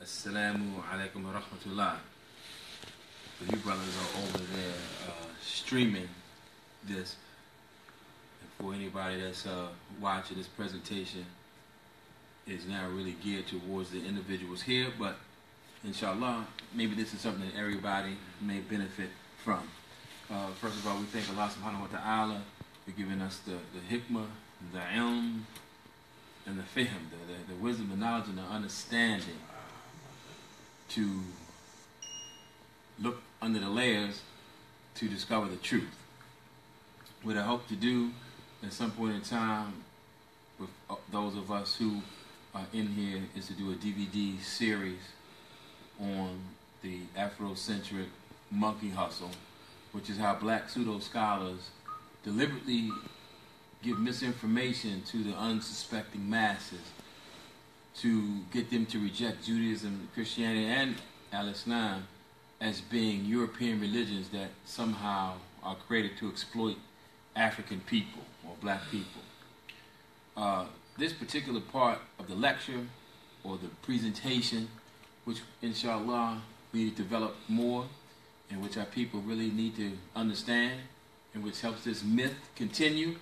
Assalamu alaikum wa rahmatullah. So you brothers are over there streaming this. And for anybody that's watching this presentation, is now really geared towards the individuals here, but inshallah, maybe this is something that everybody may benefit from. First of all, we thank Allah subhanahu wa ta'ala for giving us the hikmah, the ilm, and the fihm, the wisdom, the knowledge, and the understanding to look under the layers to discover the truth. What I hope to do at some point in time with those of us who are in here is to do a DVD series on the Afro-Centric monkey hustle, which is how black pseudo-scholars deliberately give misinformation to the unsuspecting masses to get them to reject Judaism, Christianity, and Al-Islam as being European religions that somehow are created to exploit African people or black people. This particular part of the lecture or the presentation, which inshallah we need to develop more, and which our people really need to understand, and which helps this myth continue,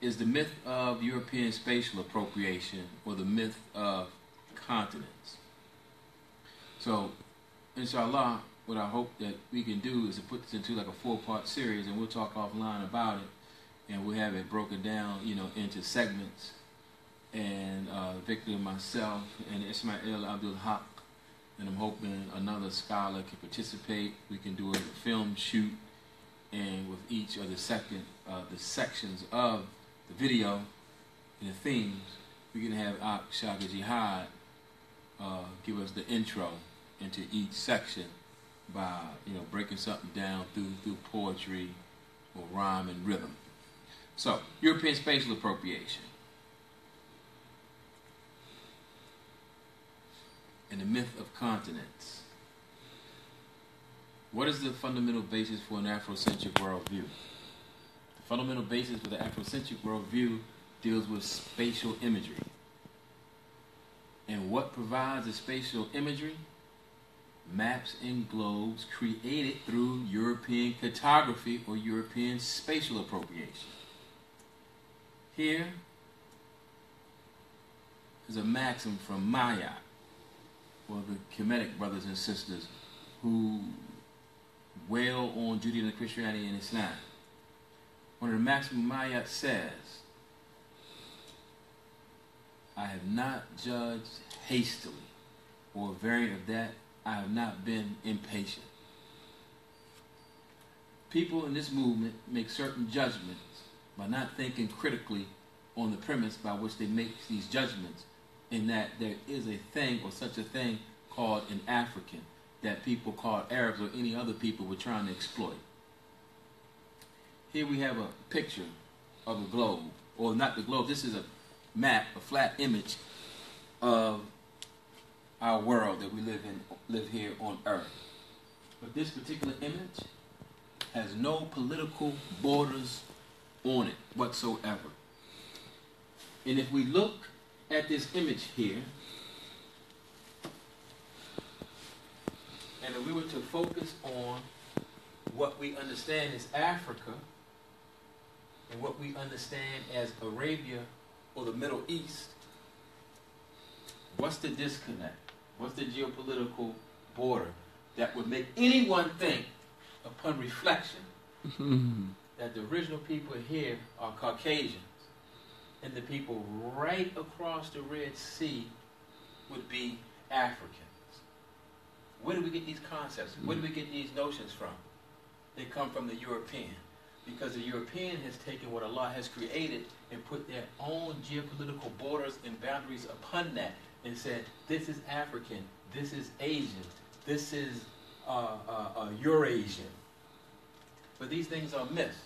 is the myth of European spatial appropriation, or the myth of continents. So, inshallah, what I hope that we can do is to put this into like a 4-part series, and we'll talk offline about it, and we'll have it broken down, into segments. And Victor, myself, and Ishma'il Abdul Haq, and I'm hoping another scholar can participate. We can do a film shoot, and with each of the sections of the video and the themes, we can have Ak Shaka Jihad give us the intro into each section by breaking something down through poetry or rhyme and rhythm. So, European spatial appropriation and the myth of continents. What is the fundamental basis for an Afrocentric worldview? The fundamental basis for the Afrocentric worldview deals with spatial imagery. And what provides the spatial imagery? Maps and globes created through European cartography or European spatial appropriation. Here is a maxim from Maya, or the Kemetic brothers and sisters who wail on Judaism, Christianity, and Islam. One of the Maxim Mayat says, I have not judged hastily, or a variant of that, I have not been impatient. People in this movement make certain judgments by not thinking critically on the premise by which they make these judgments, in that there is a thing or such a thing called an African that people called Arabs or any other people were trying to exploit. Here we have a picture of a globe, or not the globe, this is a map, a flat image of our world that we live here on Earth. But this particular image has no political borders on it whatsoever. And if we look at this image here, and if we were to focus on what we understand as Africa and what we understand as Arabia or the Middle East, what's the disconnect? What's the geopolitical border that would make anyone think, upon reflection, that the original people here are Caucasians, and the people right across the Red Sea would be Africans? Where do we get these concepts? Where do we get these notions from? They come from the European. Because the European has taken what Allah has created and put their own geopolitical borders and boundaries upon that and said, this is African, this is Asian, this is Eurasian. But these things are myths.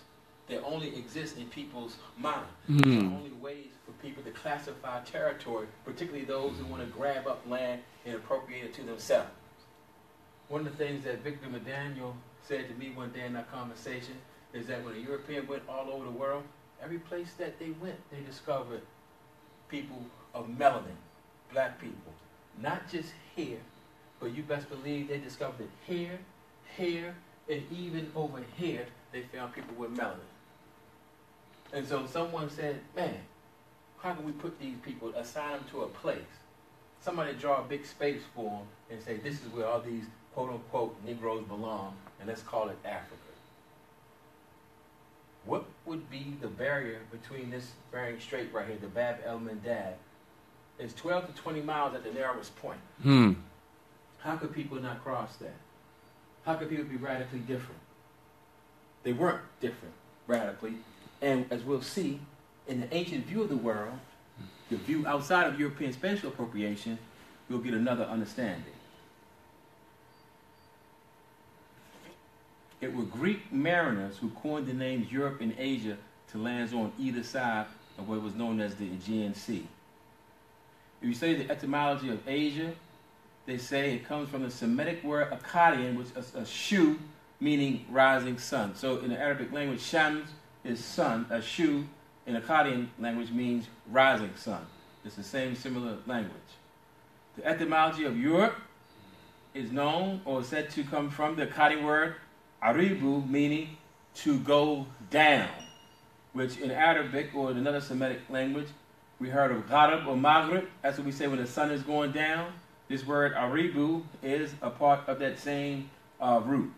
They only exist in people's mind. They're only ways for people to classify territory, particularly those who want to grab up land and appropriate it to themselves. One of the things that Victor McDaniel said to me one day in our conversation is that when a European went all over the world, every place that they went, they discovered people of melanin, black people. Not just here, But you best believe they discovered it here, here, and even over here, they found people with melanin. And so someone said, man, how can we put these people, assign them to a place? Somebody draw a big space for them and say, this is where all these quote-unquote Negroes belong, and let's call it Africa. What would be the barrier between this Bering Strait right here, the Bab el Mandab? It's 12 to 20 miles at the narrowest point. How could people not cross that? How could people be radically different? They weren't different radically. And as we'll see, in the ancient view of the world, the view outside of European spatial appropriation, we'll get another understanding. It were Greek mariners who coined the names Europe and Asia to lands on either side of what was known as the Aegean Sea. If you study the etymology of Asia, they say it comes from the Semitic word Akkadian, which is a shu, meaning rising sun. So in the Arabic language, shams is sun, a shu in Akkadian language means rising sun. It's the same similar language. The etymology of Europe is known or said to come from the Akkadian word aribu, meaning to go down, which in Arabic or in another Semitic language, we heard of gharib or maghrib. That's what we say when the sun is going down. This word aribu is a part of that same root.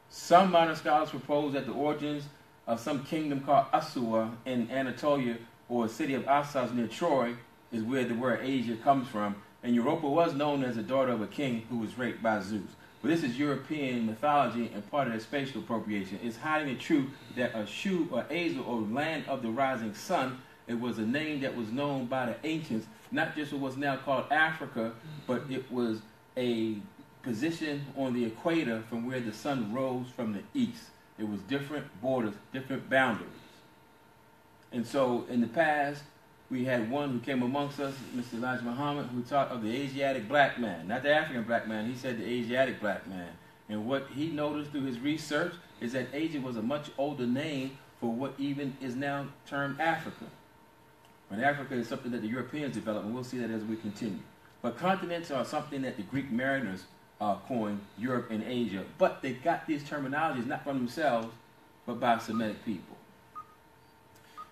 Some modern scholars propose that the origins of some kingdom called Asua in Anatolia, or a city of Assos near Troy, is where the word Asia comes from. And Europa was known as the daughter of a king who was raped by Zeus. But this is European mythology and part of their spatial appropriation. It's hiding the truth that Ashu or Asia or land of the rising sun, it was a name that was known by the ancients, not just what was now called Africa, but it was a position on the equator from where the sun rose from the east. It was different borders, different boundaries. And so in the past, we had one who came amongst us, Mr. Elijah Muhammad, who taught of the Asiatic black man, not the African black man. He said the Asiatic black man. And what he noticed through his research is that Asia was a much older name for what even is now termed Africa. When Africa is something that the Europeans developed, and we'll see that as we continue. But continents are something that the Greek mariners coined, Europe and Asia. But they got these terminologies not from themselves, but by Semitic people.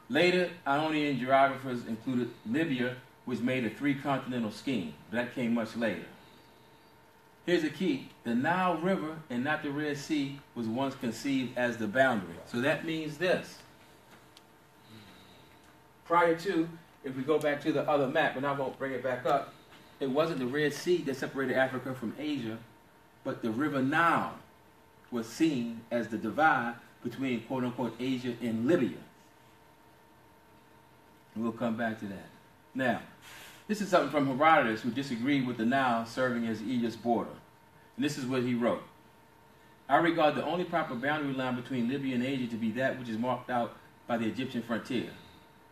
Later, Ionian geographers included Libya, which made a three-continental scheme. But that came much later. Here's the key. The Nile River, and not the Red Sea, was once conceived as the boundary. So that means this. Prior to, if we go back to the other map, and I won't bring it back up, it wasn't the Red Sea that separated Africa from Asia, but the River Nile was seen as the divide between quote-unquote Asia and Libya. And we'll come back to that. Now, this is something from Herodotus, who disagreed with the Nile serving as Egypt's border. And this is what he wrote. I regard the only proper boundary line between Libya and Asia to be that which is marked out by the Egyptian frontier.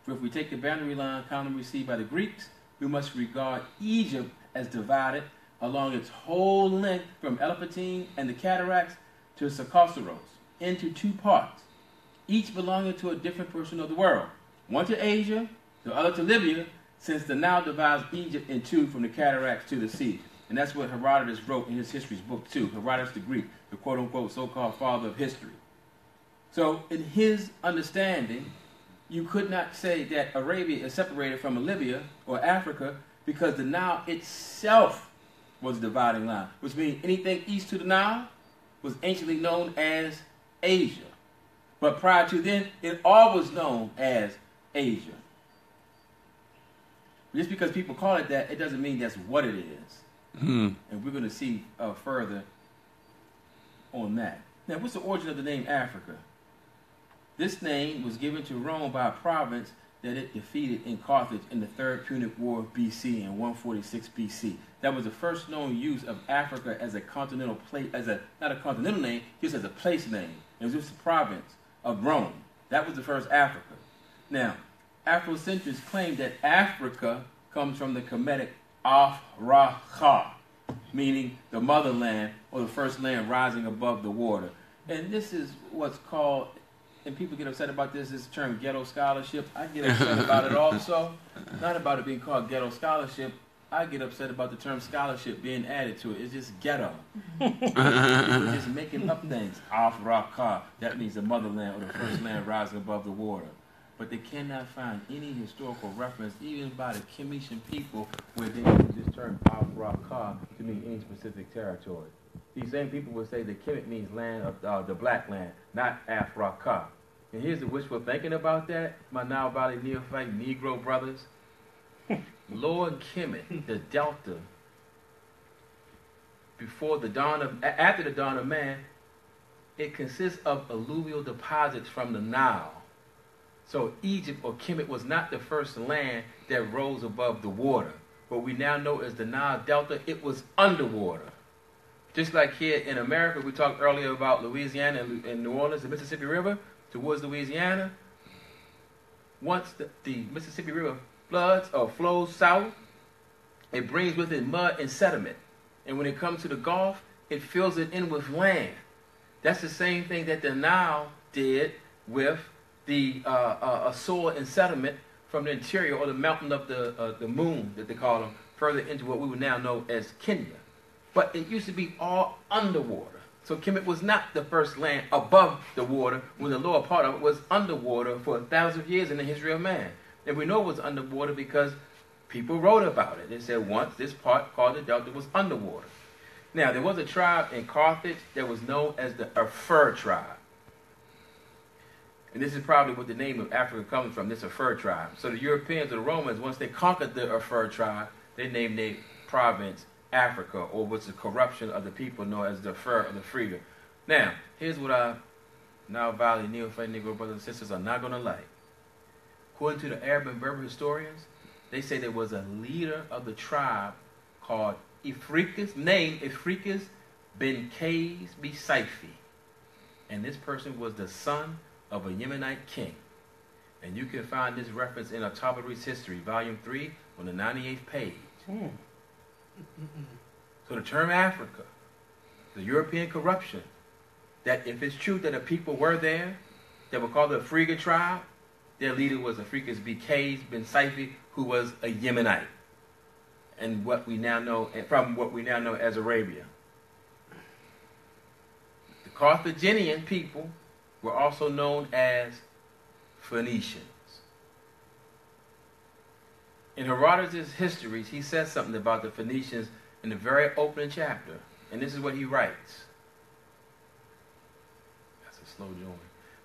For if we take the boundary line commonly received by the Greeks, we must regard Egypt as divided along its whole length from Elephantine and the cataracts to Sarcosaros into two parts, each belonging to a different portion of the world. One to Asia, the other to Libya, since the Nile divides Egypt in two from the cataracts to the sea. And that's what Herodotus wrote in his history's book too. Herodotus the Greek, the quote-unquote so-called father of history. So in his understanding, you could not say that Arabia is separated from Libya or Africa because the Nile itself was the dividing line, which means anything east to the Nile was anciently known as Asia. But prior to then, it all was known as Asia. Just because people call it that, it doesn't mean that's what it is. And we're going to see further on that. Now, what's the origin of the name Africa? This name was given to Rome by a province that it defeated in Carthage in the Third Punic War BC in 146 BC. That was the first known use of Africa as a continental place, not a continental name, just as a place name. It was just a province of Rome. That was the first Africa. Now, Afrocentrics claim that Africa comes from the Kemetic Afracha, meaning the motherland or the first land rising above the water. And this is what's called, and people get upset about this term ghetto scholarship. I get upset about it also. Not about it being called ghetto scholarship, I get upset about the term scholarship being added to it. It's just ghetto. People just making up things. Afro-Centric, that means the motherland or the first land rising above the water. But they cannot find any historical reference, even by the Commission people, where they use this term Afro-Centric to mean any specific territory. These same people would say the Kemet means land of the black land, not Afro-Centric. And here's the wishful thinking about that, my Nile Valley neophyte Negro brothers. Lower Kemet, the Delta, after the dawn of man, it consists of alluvial deposits from the Nile. So Egypt or Kemet was not the first land that rose above the water. What we now know as the Nile Delta, it was underwater. Just like here in America, we talked earlier about Louisiana and New Orleans, the Mississippi River towards Louisiana. Once the Mississippi River floods or flows south, it brings with it mud and sediment. And when it comes to the Gulf, it fills it in with land. That's the same thing that the Nile did with the soil and sediment from the interior or the mountain of the moon, that they call them, further into what we would now know as Kenya. But it used to be all underwater. So Kemet was not the first land above the water, when the lower part of it was underwater for 1,000 years in the history of man. And we know it was underwater because people wrote about it. They said once this part called the Delta was underwater. Now, there was a tribe in Carthage that was known as the Afur tribe. And this is probably what the name of Africa comes from, this Afur tribe. So the Europeans or the Romans, once they conquered the Afur tribe, they named their province Africa, or was the corruption of the people known as the Afur or the Frida. Now, here's what our Nile Valley neophyte Negro brothers and sisters are not going to like. According to the Arab and Berber historians, they say there was a leader of the tribe called Ifriqas, named Ifriqas bin Kays Bisaifi. And this person was the son of a Yemenite king. And you can find this reference in Tabari's History, Volume 3, on the 98th page. So the term Africa, the European corruption, that if it's true that a people were there that were called the Afriga tribe, their leader was Afriqas bin Kays bin Saifi, who was a Yemenite, and what we now know as Arabia. The Carthaginian people were also known as Phoenicians. In Herodotus' histories, he says something about the Phoenicians in the very opening chapter, and this is what he writes. That's a slow join.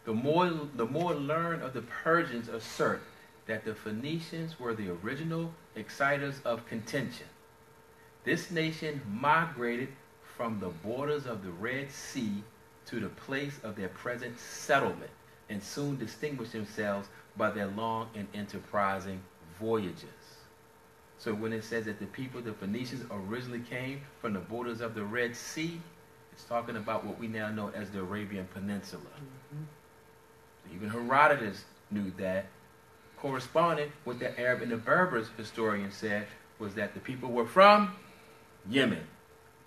The more learned of the Persians assert that the Phoenicians were the original exciters of contention. This nation migrated from the borders of the Red Sea to the place of their present settlement, and soon distinguished themselves by their long and enterprising voyages. So when it says that the Phoenicians originally came from the borders of the Red Sea, it's talking about what we now know as the Arabian Peninsula. Even Herodotus knew that. Corresponding with the Arab and the Berbers, historians said, was that the people were from Yemen,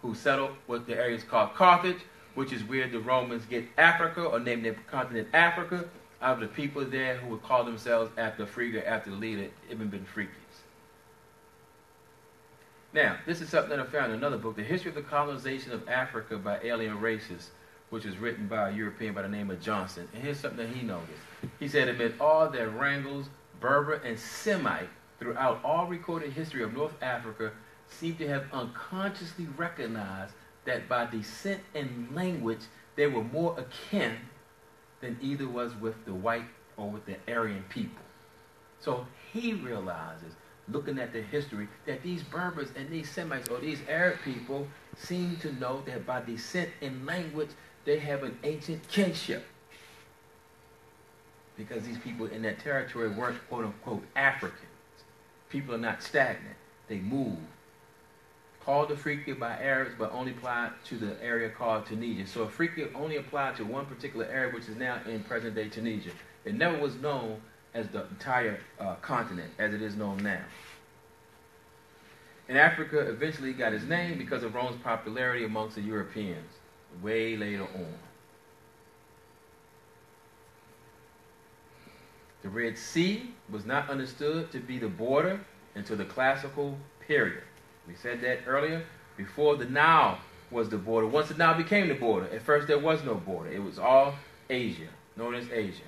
who settled what the areas called Carthage, which is where the Romans get Africa, or named their continent Africa, out of the people there who would call themselves after Afriga, after the leader Ibn Benfriqis. Now, this is something that I found in another book, The History of the Colonization of Africa by Alien Races, which was written by a European by the name of Johnson. And here's something that he noticed. He said, amid all their wrangles, Berber and Semite throughout all recorded history of North Africa seem to have unconsciously recognized that by descent and language they were more akin than either was with the white or with the Aryan people. So he realizes, looking at the history, that these Berbers and these Semites or these Arab people seem to know that by descent and language they have an ancient kinship. Because these people in that territory weren't quote-unquote Africans. People are not stagnant. They move. Called Afrika by Arabs, but only applied to the area called Tunisia. So Afrika only applied to one particular area, which is now in present-day Tunisia. It never was known as the entire continent, as it is known now. And Africa eventually got its name because of Rome's popularity amongst the Europeans, way later on. The Red Sea was not understood to be the border until the classical period. We said that earlier. Before the Nile was the border. Once the Nile became the border, at first there was no border. It was all Asia, known as Asia.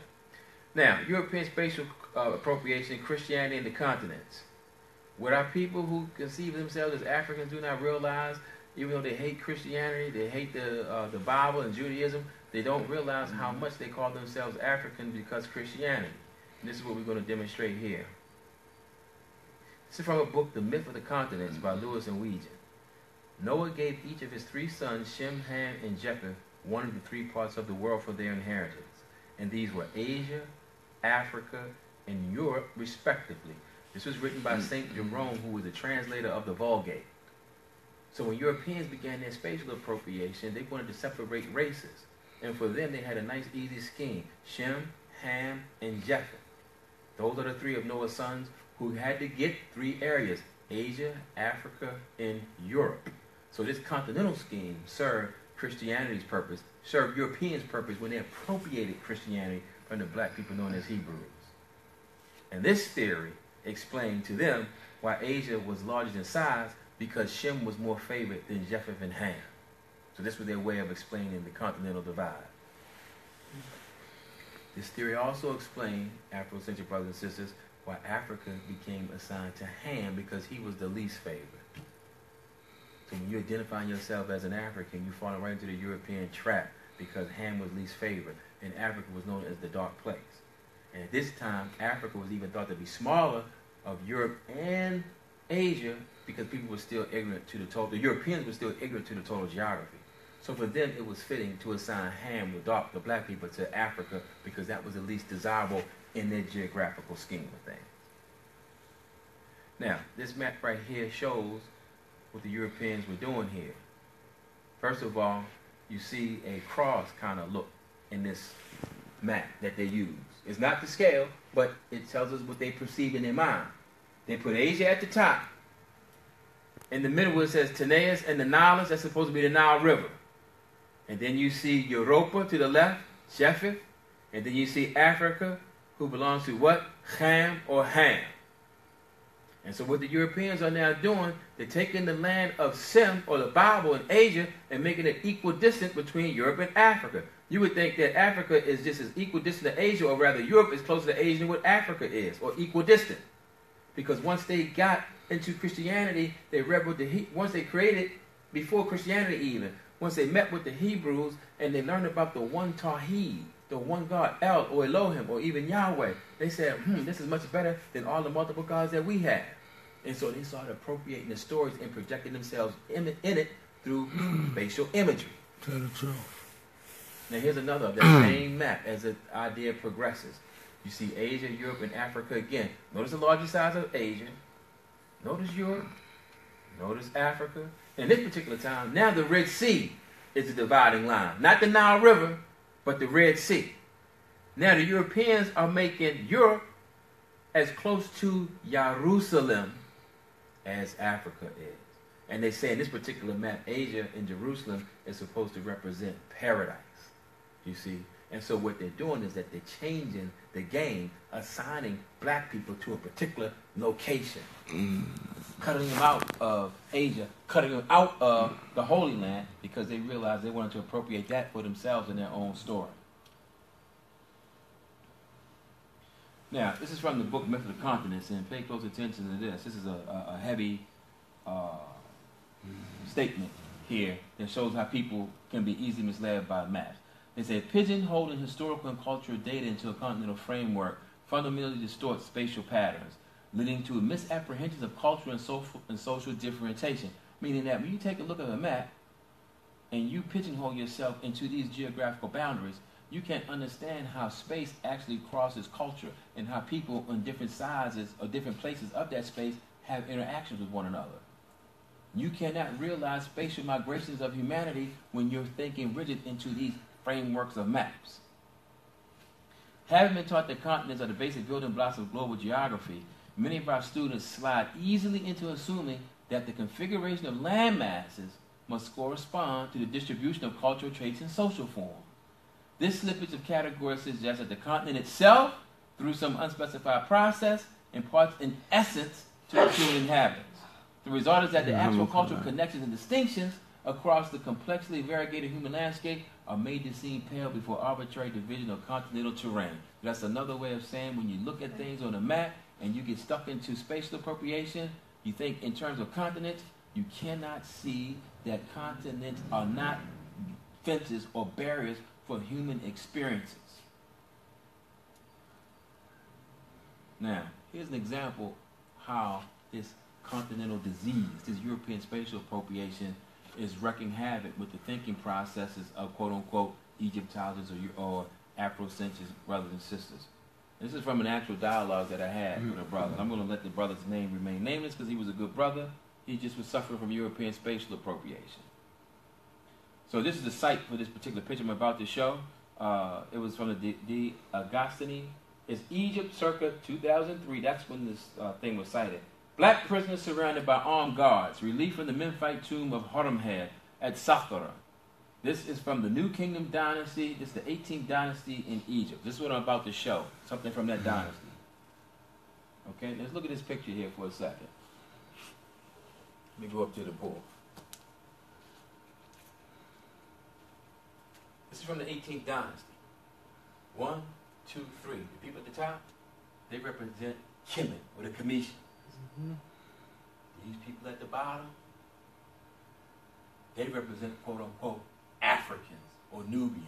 Now, European spatial appropriation, Christianity, and the continents. What our people who conceive themselves as Africans do not realize, even though they hate Christianity, they hate the Bible and Judaism, they don't realize how much they call themselves African because Christianity. And this is what we're going to demonstrate here. This is from a book, The Myth of the Continents, by Lewis and Weegan. Noah gave each of his 3 sons, Shem, Ham, and Japheth, one of the 3 parts of the world for their inheritance. And these were Asia, Africa, and Europe, respectively. This was written by St. Jerome, who was the translator of the Vulgate. So when Europeans began their spatial appropriation, they wanted to separate races. And for them, they had a nice, easy scheme. Shem, Ham, and Japheth. Those are the 3 of Noah's sons who had to get 3 areas, Asia, Africa, and Europe. So this continental scheme served Christianity's purpose, served Europeans' purpose when they appropriated Christianity from the black people known as Hebrews. And this theory explained to them why Asia was larger in size, because Shem was more favored than Japheth and Ham. So this was their way of explaining the continental divide. This theory also explained, Afro-Centric brothers and sisters, why Africa became assigned to Ham, because he was the least favored. So when you identify yourself as an African, you fall right into the European trap, because Ham was least favored, and Africa was known as the dark place. And at this time, Africa was even thought to be smaller of Europe and Asia, because people were still ignorant to the total, the Europeans were still ignorant to the total geography. So for them, it was fitting to assign Ham, the black people, to Africa, because that was the least desirable in their geographical scheme of things. Now, this map right here shows what the Europeans were doing here. First of all, you see a cross kind of look in this map that they use. It's not the scale, but it tells us what they perceive in their mind. They put Asia at the top. In the middle where it says Tanais and the Nile, that's supposed to be the Nile River. And then you see Europa to the left, Japheth. And then you see Africa, who belongs to what? Ham or Ham. And so what the Europeans are now doing, they're taking the land of Sem, or the Bible, in Asia, and making it equidistant between Europe and Africa. You would think that Africa is just as equidistant to Asia, or rather Europe is closer to Asia than what Africa is, or equidistant. Because once they got into Christianity, they rebelled once they created, before Christianity even, once they met with the Hebrews and they learned about the one Tawheed, the one God, El or Elohim, or even Yahweh, they said, this is much better than all the multiple gods that we have. And so they started appropriating the stories and projecting themselves in it through spatial imagery. Now here's another of that same map as the idea progresses. You see Asia, Europe, and Africa again. Notice the larger size of Asia. Notice Europe. Notice Africa. And this particular time, now the Red Sea is the dividing line. Not the Nile River, but the Red Sea. Now the Europeans are making Europe as close to Jerusalem as Africa is. And they say in this particular map, Asia and Jerusalem is supposed to represent paradise. You see? And so what they're doing is that they're changing the game, assigning black people to a particular location. Cutting them out of Asia, cutting them out of the Holy Land, because they realized they wanted to appropriate that for themselves in their own story. Now, this is from the book Myth of the Continents, and pay close attention to this. This is a heavy statement here that shows how people can be easily misled by maps. They say, pigeonholing historical and cultural data into a continental framework fundamentally distorts spatial patterns, leading to misapprehensions of cultural and social differentiation. Meaning that when you take a look at a map and you pigeonhole yourself into these geographical boundaries, you can't understand how space actually crosses culture and how people on different sizes or different places of that space have interactions with one another. You cannot realize spatial migrations of humanity when you're thinking rigid into these frameworks of maps. Having been taught that continents are the basic building blocks of global geography, many of our students slide easily into assuming that the configuration of land masses must correspond to the distribution of cultural traits and social form. This slippage of categories suggests that the continent itself, through some unspecified process, imparts an essence to its human inhabitants. The result is that the actual cultural connections and distinctions across the complexly variegated human landscape are made to seem pale before arbitrary division of continental terrain. That's another way of saying when you look at things on a map and you get stuck into spatial appropriation, you think in terms of continents, you cannot see that continents are not fences or barriers for human experiences. Now, here's an example how this continental disease, this European spatial appropriation, is wreaking havoc with the thinking processes of quote-unquote Egyptologists or Afro-Centric brothers and sisters. This is from an actual dialogue that I had with a brother. I'm going to let the brother's name remain nameless because he was a good brother. He just was suffering from European spatial appropriation. So this is the site for this particular picture I'm about to show. It was from the Agostini. It's Egypt circa 2003. That's when this thing was cited. Black prisoners surrounded by armed guards. Relief from the Memphite tomb of Horemheb at Saqqara. This is from the New Kingdom dynasty. This is the 18th dynasty in Egypt. This is what I'm about to show. Something from that dynasty. Okay, let's look at this picture here for a second. Let me go up to the board. This is from the 18th dynasty. 1, 2, 3. The people at the top, they represent Kemet or the Commission. These people at the bottom, they represent quote-unquote Africans or Nubians.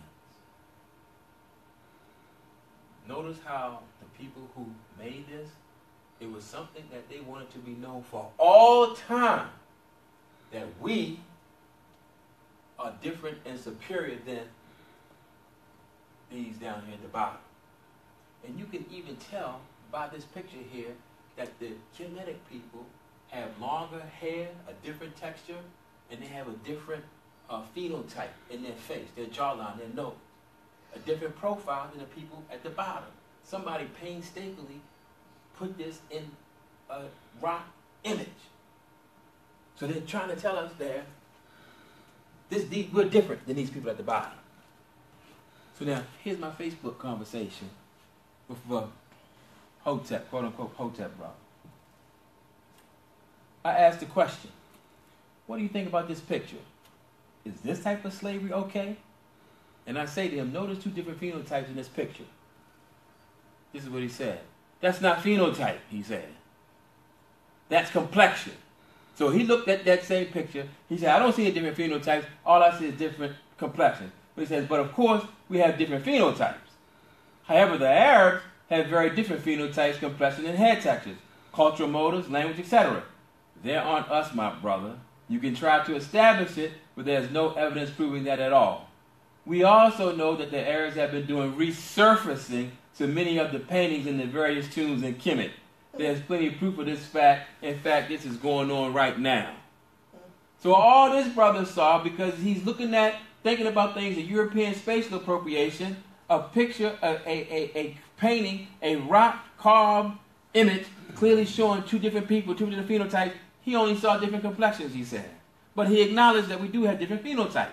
Notice how the people who made this, it was something that they wanted to be known for all time, that we are different and superior than these down here at the bottom. And you can even tell by this picture here that the Kemetic people have longer hair, a different texture, and they have a different phenotype in their face, their jawline, their nose. A different profile than the people at the bottom. Somebody painstakingly put this in a rock image. So they're trying to tell us there, we're different than these people at the bottom. So now, here's my Facebook conversation with Hotep, quote-unquote Hotep brother. I asked the question, what do you think about this picture? Is this type of slavery okay? And I say to him, notice two different phenotypes in this picture. This is what he said. That's not phenotype, he said. That's complexion. So he looked at that same picture. He said, I don't see a different phenotypes. All I see is different complexion. But he says, but of course, we have different phenotypes. However, the Arabs have very different phenotypes, complexion, and hair textures, cultural motives, language, etc. They're on us, my brother. You can try to establish it, but there's no evidence proving that at all. We also know that the Arabs have been doing resurfacing to many of the paintings in the various tombs in Kemet. There's plenty of proof of this fact. In fact, this is going on right now. So all this brother saw, because he's looking at, thinking about things, a European spatial appropriation, a picture, a painting, a rock carved image, clearly showing two different people, two different phenotypes. He only saw different complexions, he said. But he acknowledged that we do have different phenotypes.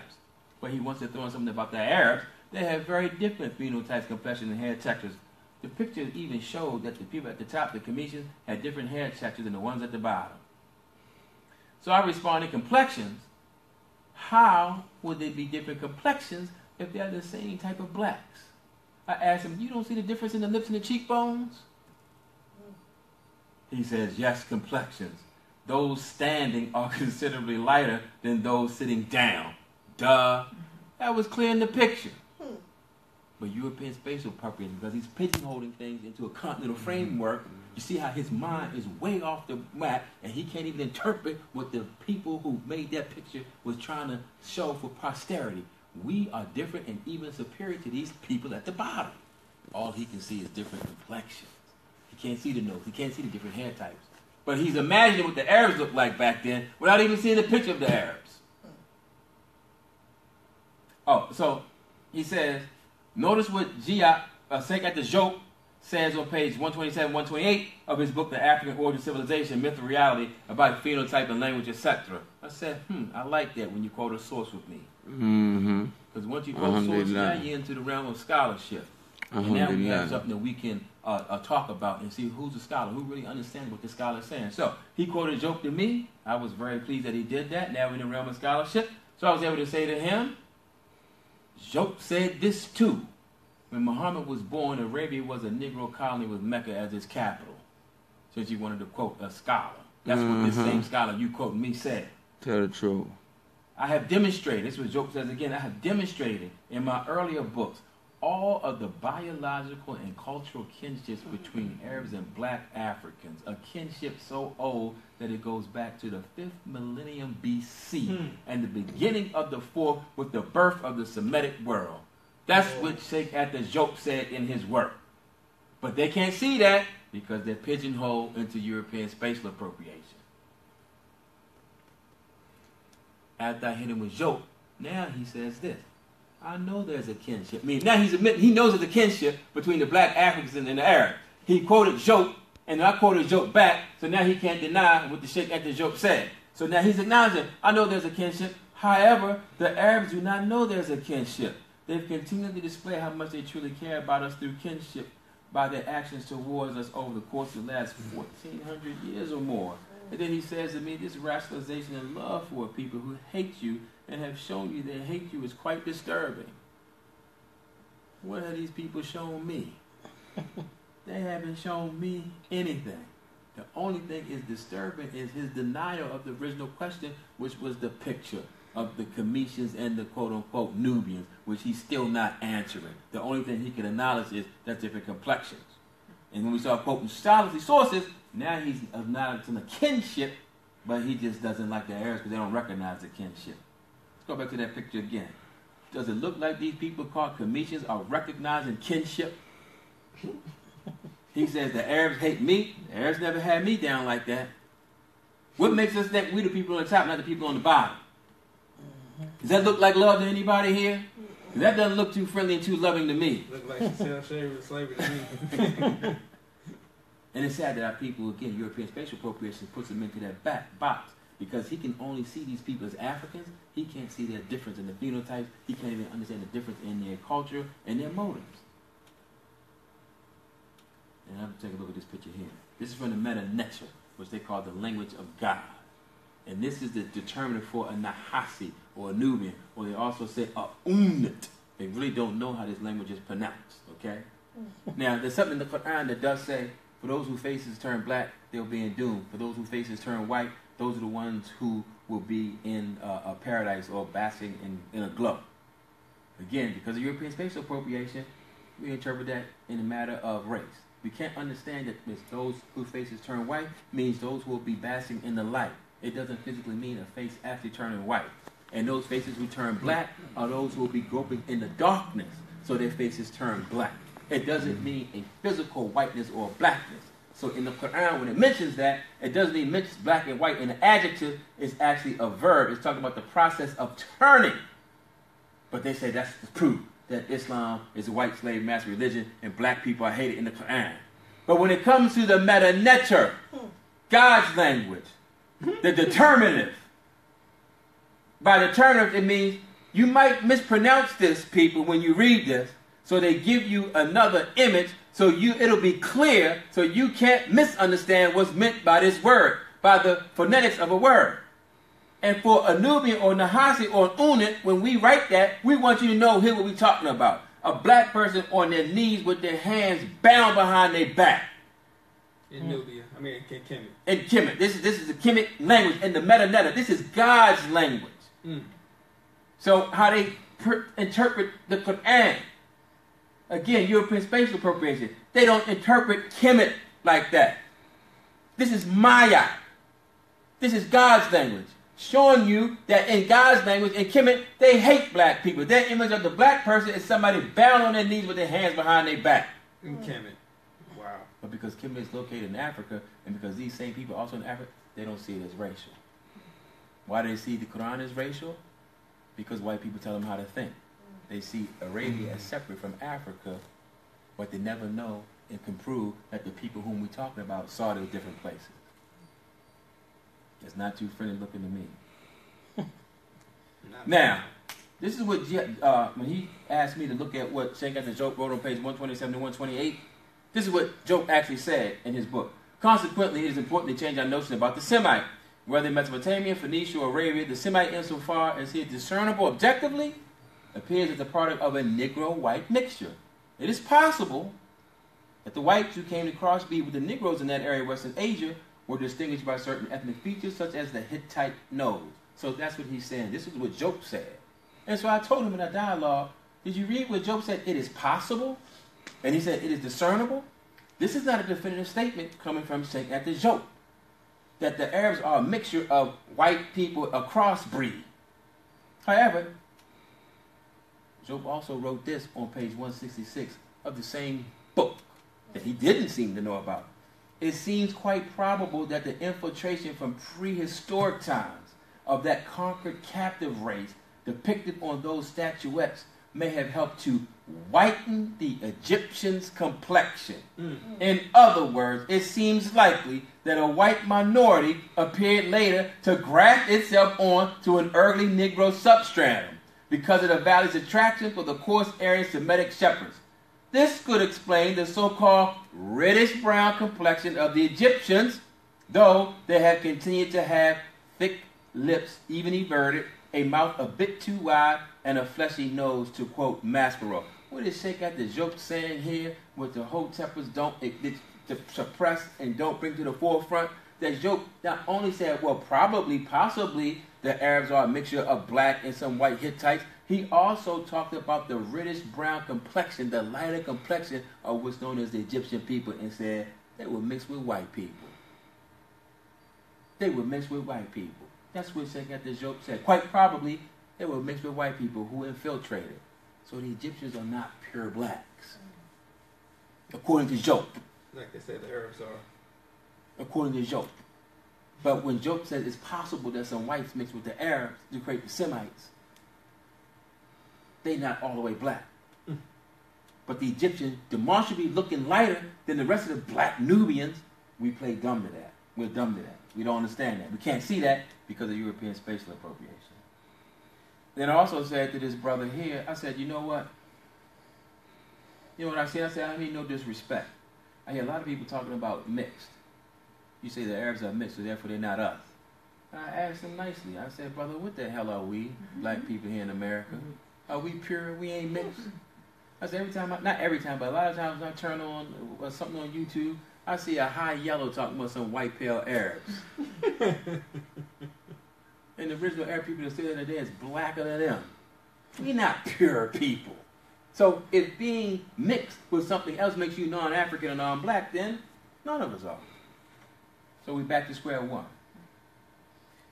But he wants to throw in something about the Arabs. They have very different phenotypes, complexions, and hair textures. The picture even showed that the people at the top, the Commission, had different hair textures than the ones at the bottom. So I responded, complexions? How would they be different complexions if they're the same type of blacks? I asked him, you don't see the difference in the lips and the cheekbones? He says, yes, complexions. Those standing are considerably lighter than those sitting down. Duh. That was clear in the picture. But European spatial appropriation, because he's pigeonholing things into a continental framework, you see how his mind is way off the map, and he can't even interpret what the people who made that picture was trying to show for posterity. We are different and even superior to these people at the bottom. All he can see is different complexions. He can't see the nose. He can't see the different hair types. But he's imagining what the Arabs looked like back then without even seeing the picture of the Arabs. Oh, so he says, notice what Gia Sekat Diop says on page 127, 128 of his book, The African Origin Civilization, Myth and Reality, about phenotype and language, etc. I said, I like that when you quote a source with me. Because once you quote a source, now you're into the realm of scholarship. And now we have something that we can talk about and see who's a scholar, who really understands what the scholar is saying. So he quoted a joke to me. I was very pleased that he did that. Now we're in the realm of scholarship. So I was able to say to him, Job said this too. When Muhammad was born, Arabia was a Negro colony with Mecca as its capital. Since you wanted to quote a scholar. That's what this same scholar you quote me said. Tell the truth. I have demonstrated, this is what Job says again, I have demonstrated in my earlier books all of the biological and cultural kinships between Arabs and black Africans, a kinship so old that it goes back to the 5th millennium BC and the beginning of the 4th with the birth of the Semitic world. That's what Sheikh Job said in his work. But they can't see that because they're pigeonholed into European spatial appropriation. After I hit him with Job, now he says this. I know there's a kinship. I mean, now he's admitting he knows there's a kinship between the black Africans and the Arabs. He quoted Job, and I quoted Job back, so now he can't deny what the Sheikh after Job said. So now he's acknowledging, I know there's a kinship. However, the Arabs do not know there's a kinship. They've continued to display how much they truly care about us through kinship by their actions towards us over the course of the last 1,400 years or more. And then he says to me, this rationalization and love for people who hate you and have shown you they hate you is quite disturbing. What have these people shown me? They haven't shown me anything. The only thing is disturbing is his denial of the original question, which was the picture of the Cometians and the quote-unquote Nubians, which he's still not answering. The only thing he can acknowledge is that different complexions. And when we start quoting scholarly sources, now he's acknowledging a kinship, but he just doesn't like the Arabs because they don't recognize the kinship. Let's go back to that picture again. Does it look like these people called Cometians are recognizing kinship? He says the Arabs hate me. The Arabs never had me down like that. What makes us think we the people on the top, not the people on the bottom? Does that look like love to anybody here? That doesn't look too friendly and too loving to me. Look like she sells slavery to me. And it's sad that our people, again, European spatial appropriation puts them into that back box because he can only see these people as Africans. He can't see their difference in the phenotypes. He can't even understand the difference in their culture and their motives. And I'm taking a look at this picture here. This is from the meta-nature, which they call the language of God. And this is the determinant for a Nahasi or a Nubian, or they also say a Umnit. They really don't know how this language is pronounced, okay? Now, there's something in the Quran that does say, for those whose faces turn black, they'll be in doom. For those whose faces turn white, those are the ones who will be in a paradise or basking in a glow. Again, because of European spatial appropriation, we interpret that in a matter of race. We can't understand that those whose faces turn white means those who will be basking in the light. It doesn't physically mean a face actually turning white. And those faces who turn black are those who will be groping in the darkness, so their faces turn black. It doesn't mean a physical whiteness or blackness. So in the Quran, when it mentions that, it doesn't even mention black and white in the adjective. It's actually a verb. It's talking about the process of turning. But they say that's the proof that Islam is a white slave master religion and black people are hated in the Quran. But when it comes to the meta-nature, God's language, the determinative. By determinative, it means you might mispronounce this, people, when you read this. So they give you another image so it'll be clear so you can't misunderstand what's meant by this word, by the phonetics of a word. And for a Nubian or Nahasi or Unit, when we write that, we want you to know here what we're talking about. A black person on their knees with their hands bound behind their back. In Nubia. I mean, in Kemet. In Kemet. This is the Kemet language and the meta-neta. This is God's language. So how they interpret the Quran. Again, European spatial appropriation. They don't interpret Kemet like that. This is Maya. This is God's language. Showing you that in God's language, in Kemet, they hate black people. Their image of the black person is somebody bound on their knees with their hands behind their back. In Kemet. Wow. But because Kemet is located in Africa, and because these same people are also in Africa, they don't see it as racial. Why do they see the Quran as racial? Because white people tell them how to think. They see Arabia as separate from Africa, but they never know and can prove that the people whom we're talking about saw it in different places. It's not too friendly looking to me. Now, This is what, when he asked me to look at what Sheikh Job wrote on page 127 to 128, this is what Job actually said in his book. Consequently, it is important to change our notion about the Semite. Whether Mesopotamia, Phoenicia, or Arabia, the Semite, insofar as he is discernible objectively, appears as a product of a Negro-white mixture. It is possible that the whites who came to crossbreed with the Negroes in that area of Western Asia were distinguished by certain ethnic features, such as the Hittite nose. So that's what he's saying. This is what Job said. And so I told him in that dialogue, did you read what Job said? It is possible. And he said it is discernible. This is not a definitive statement coming from Sheikh Job, that the Arabs are a mixture of white people, a crossbreed. However, Job also wrote this on page 166 of the same book that he didn't seem to know about. It seems quite probable that the infiltration from prehistoric times of that conquered captive race depicted on those statuettes may have helped to whiten the Egyptians' complexion. In other words, it seems likely that a white minority appeared later to graft itself on to an early Negro substratum because of the valley's attraction for the coarse Aryan Semitic shepherds. This could explain the so-called reddish-brown complexion of the Egyptians, though they have continued to have thick lips, even everted, a mouth a bit too wide, and a fleshy nose, to quote Maspero. What is Sheikh Job saying here? What the Hoteppers don't suppress and don't bring to the forefront? That Job not only said, well, probably, possibly, the Arabs are a mixture of black and some white Hittites. He also talked about the reddish-brown complexion, the lighter complexion of what's known as the Egyptian people, and said they were mixed with white people. They were mixed with white people. That's what Sheikh Job said. Quite probably, they were mixed with white people who infiltrated. So the Egyptians are not pure blacks, according to Job. Like they said, the Arabs are. According to Job. But when Job says it's possible that some whites mixed with the Arabs to create the Semites, they're not all the way black. But the Egyptians, demonstrably looking lighter than the rest of the black Nubians, we play dumb to that. We're dumb to that. We don't understand that. We can't see that because of European spatial appropriation. Then I also said to this brother here, I said, you know what? You know what I said? I said, I mean no disrespect. I hear a lot of people talking about mixed. You say the Arabs are mixed, so therefore they're not us. I asked him nicely. I said, brother, what the hell are we, black people here in America? Are we pure? We ain't mixed? I said, every time, not every time, but a lot of times when I turn on something on YouTube, I see a high yellow talking about some white pale Arabs. And the original Arab people that still in there is blacker than them. We're not pure people. So if being mixed with something else makes you non-African or non-black, then none of us are. So we're back to square one.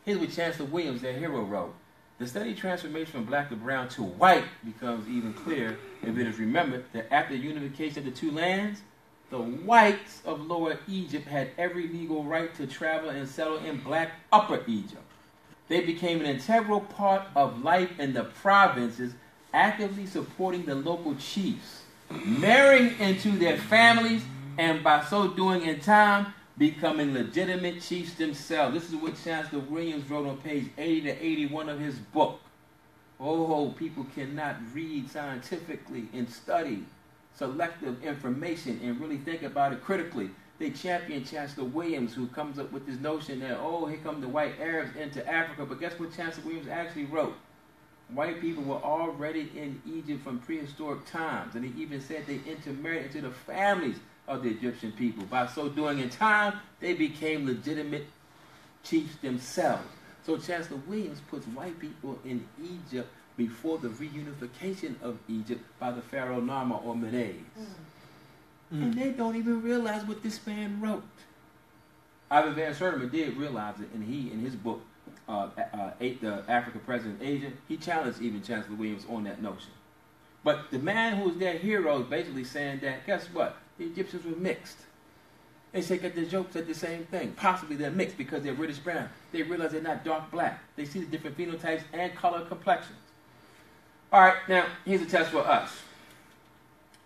Here's what Chancellor Williams, their hero, wrote. The steady transformation from black to brown to white becomes even clearer if it is remembered that after the unification of the two lands, the whites of Lower Egypt had every legal right to travel and settle in black Upper Egypt. They became an integral part of life in the provinces, actively supporting the local chiefs, marrying into their families, and by so doing in time, becoming legitimate chiefs themselves. This is what Chancellor Williams wrote on page 80 to 81 of his book. Oh, people cannot read scientifically and study selective information and really think about it critically. They champion Chancellor Williams, who comes up with this notion that, oh, here come the white Arabs into Africa. But guess what Chancellor Williams actually wrote? White people were already in Egypt from prehistoric times. And he even said they intermarried into the families of the Egyptian people. By so doing in time, they became legitimate chiefs themselves. So Chancellor Williams puts white people in Egypt before the reunification of Egypt by the pharaoh Narmer or Menes. And they don't even realize what this man wrote. Ivan Van Sertima did realize it, and he, in his book, The Africa President Asia, he challenged even Chancellor Williams on that notion. But the man who was their hero is basically saying that, guess what? The Egyptians were mixed. They say that the Job said the same thing. Possibly they're mixed because they're reddish brown. They realize they're not dark black. They see the different phenotypes and color complexions. All right, now, here's a test for us.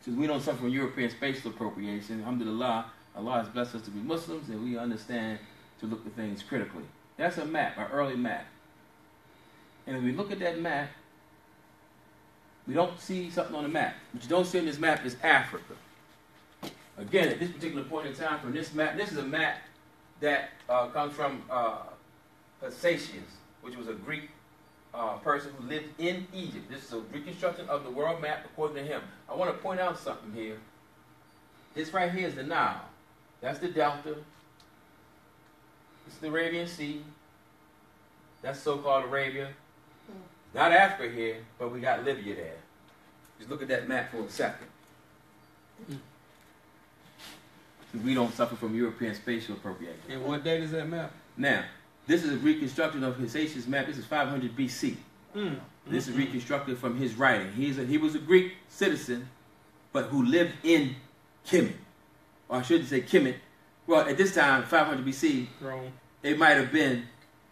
Since we don't suffer from European spatial appropriation, alhamdulillah, Allah has blessed us to be Muslims, and we understand to look at things critically. That's a map, an early map. And if we look at that map, We don't see something on the map. What you don't see on this map is Africa. Again, at this particular point in time, from this map, this is a map that comes from Hysatius, which was a Greek person who lived in Egypt. This is a reconstruction of the world map according to him. I want to point out something here. This right here is the Nile. That's the Delta. This is the Arabian Sea. That's so-called Arabia. Not Africa here, but we got Libya there. Just look at that map for a second. We don't suffer from European spatial appropriation. And what date is that map? Now, this is a reconstruction of Hysatius' map. This is 500 BC. This is reconstructed from his writing. He was a Greek citizen, but who lived in Kemet. Or I shouldn't say Kemet. Well, at this time, 500 BC, Rome. It might have been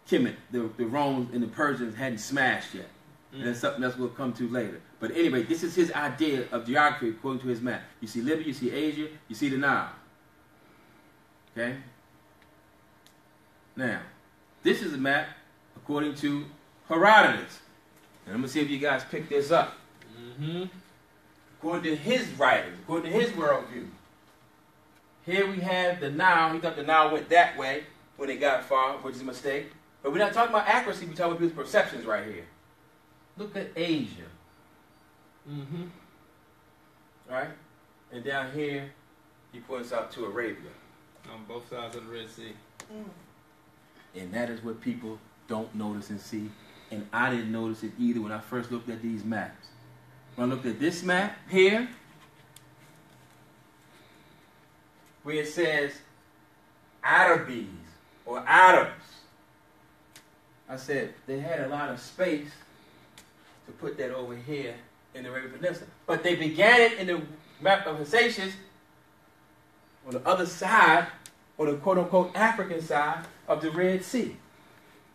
Kemet. The Romans and the Persians hadn't smashed yet. And that's something else we'll come to later. But anyway, this is his idea of geography according to his map. You see Libya, you see Asia, you see the Nile. Okay? Now, this is a map according to Herodotus. And I'm going to see if you guys pick this up. According to his writings, according to his worldview. Here we have the Nile. He thought the Nile went that way when it got far, which is a mistake. But we're not talking about accuracy, we're talking about people's perceptions right here. Look at Asia. Right? And down here, he points out to Arabia. On both sides of the Red Sea. And that is what people don't notice and see. And I didn't notice it either when I first looked at these maps. When I looked at this map here, where it says Arabes or Arabs, I said they had a lot of space to put that over here in the Arabian Peninsula. But they began it in the map of Hysatius on the other side, or the quote-unquote African side of the Red Sea.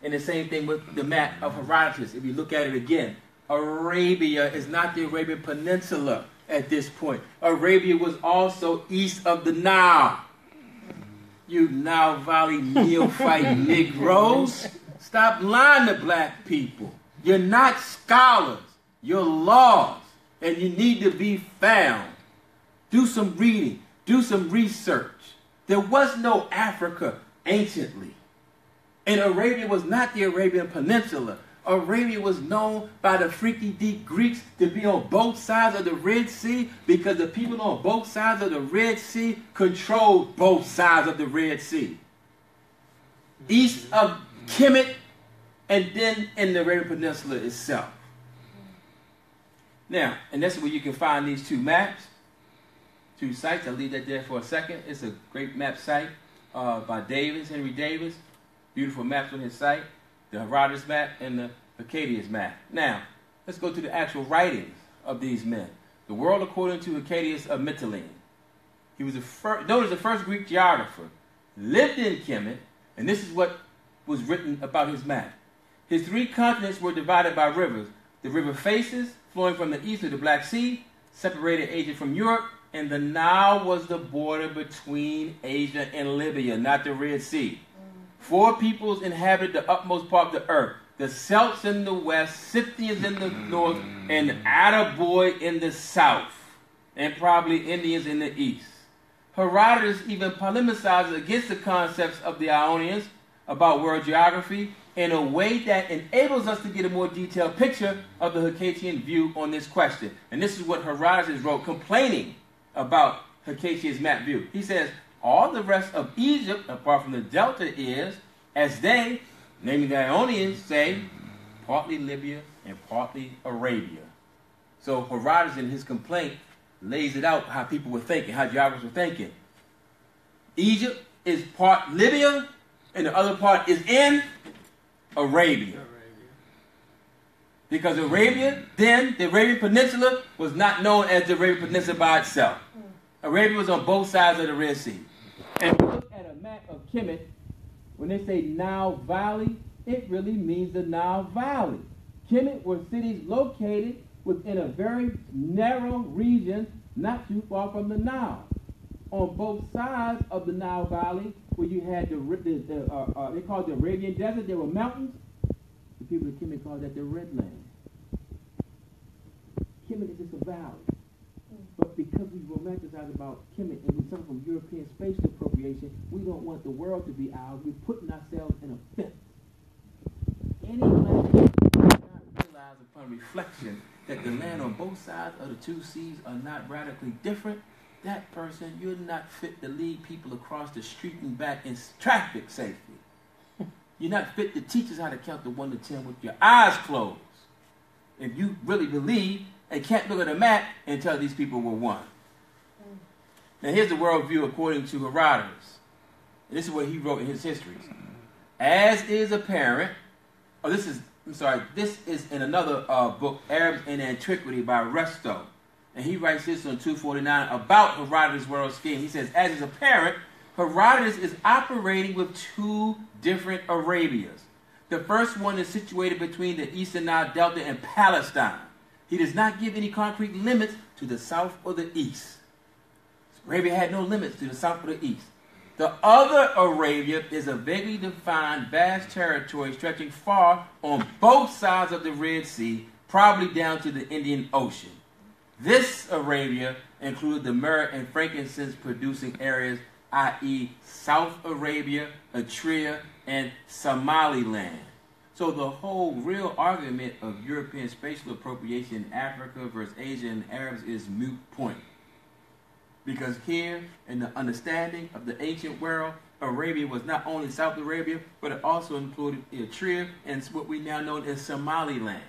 And the same thing with the map of Herodotus. If you look at it again, Arabia is not the Arabian Peninsula at this point. Arabia was also east of the Nile. You Nile Valley neophyte Negroes, stop lying to black people. You're not scholars. You're lost. And you need to be found. Do some reading. Do some research. There was no Africa anciently. And Arabia was not the Arabian Peninsula. Arabia was known by the freaky deep Greeks to be on both sides of the Red Sea because the people on both sides of the Red Sea controlled both sides of the Red Sea. East of Kemet and then in the Arabian Peninsula itself. Now, and that's where you can find these two maps. Two sites. I'll leave that there for a second. It's a great map site by Henry Davis. Beautiful maps on his site. The Herodotus map and the Hyrcanus map. Now, let's go to the actual writings of these men. The world according to Hyrcanus of Mytilene. He was known as the first Greek geographer. Lived in Kemet, and this is what was written about his map. His 3 continents were divided by rivers. The river Phasis, flowing from the east of the Black Sea, separated Asia from Europe, and the Nile was the border between Asia and Libya, not the Red Sea. 4 peoples inhabited the utmost part of the earth. The Celts in the west, Scythians in the north, and Araboi in the south, and probably Indians in the east. Herodotus even polemicizes against the concepts of the Ionians about world geography in a way that enables us to get a more detailed picture of the Hyrcanian view on this question. And this is what Herodotus wrote, complaining about Hyrcanus' map view. He says, all the rest of Egypt, apart from the Delta, is, as they, namely the Ionians, say, partly Libya and partly Arabia. So Herodotus, in his complaint, lays it out how people were thinking, how geographers were thinking. Egypt is part Libya, and the other part is in Arabia. Because Arabia, then, the Arabian Peninsula, was not known as the Arabian Peninsula by itself. Arabia was on both sides of the Red Sea. And if you look at a map of Kemet, when they say Nile Valley, it really means the Nile Valley. Kemet were cities located within a very narrow region not too far from the Nile. On both sides of the Nile Valley, where you had they called the Arabian Desert, there were mountains. The people of Kemet called that the Red Land. just a valley. But because we romanticize about Kemet and we suffer from European spatial appropriation, we don't want the world to be ours. We're putting ourselves in a fence. Any land that does not realize upon reflection that the land on both sides of the two seas are not radically different, that person, you're not fit to lead people across the street and back in traffic safely. You're not fit to teach us how to count to 1 to 10 with your eyes closed. If you really believe and can't look at a map and tell these people were one. Now here's the worldview according to Herodotus. And this is what he wrote in his histories. As is apparent, this is in another book, Arabs in Antiquity by Resto. And he writes this on 249 about Herodotus' world scheme. He says, as is apparent, Herodotus is operating with two different Arabias. The first one is situated between the Eastern Nile Delta and Palestine. He does not give any concrete limits to the south or the east. Arabia had no limits to the south or the east. The other Arabia is a vaguely defined vast territory stretching far on both sides of the Red Sea, probably down to the Indian Ocean. This Arabia included the myrrh and frankincense producing areas, i.e. South Arabia, Eritrea, and Somaliland. So the whole real argument of European spatial appropriation in Africa versus Asia and Arabs is moot point. Because here, in the understanding of the ancient world, Arabia was not only South Arabia, but it also included Eritrea and what we now know as Somaliland.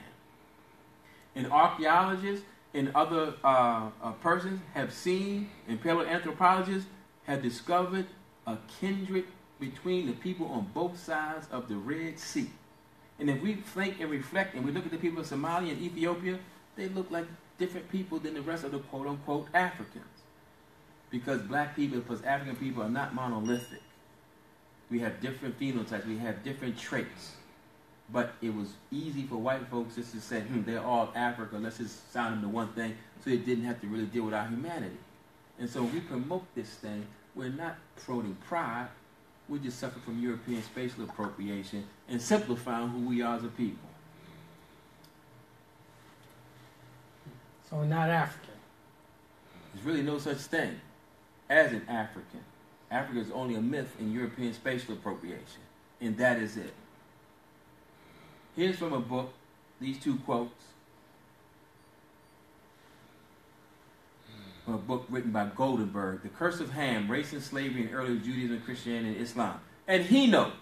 And archaeologists and other persons have seen, and paleoanthropologists have discovered a kindred between the people on both sides of the Red Sea. And if we think and reflect and we look at the people of Somalia and Ethiopia, they look like different people than the rest of the quote-unquote Africans. Because black people plus African people are not monolithic. We have different phenotypes. We have different traits. But it was easy for white folks just to say, they're all Africa. Let's just sound them to one thing. So they didn't have to really deal with our humanity. And so we promote this thing. We're not promoting pride. We just suffer from European spatial appropriation and simplifying who we are as a people. So we're not African. There's really no such thing as an African. Africa is only a myth in European spatial appropriation. And that is it. Here's from a book, these two quotes. From a book written by Goldenberg, The Curse of Ham, Race and Slavery in Early Judaism, Christianity, and Islam. And he notes,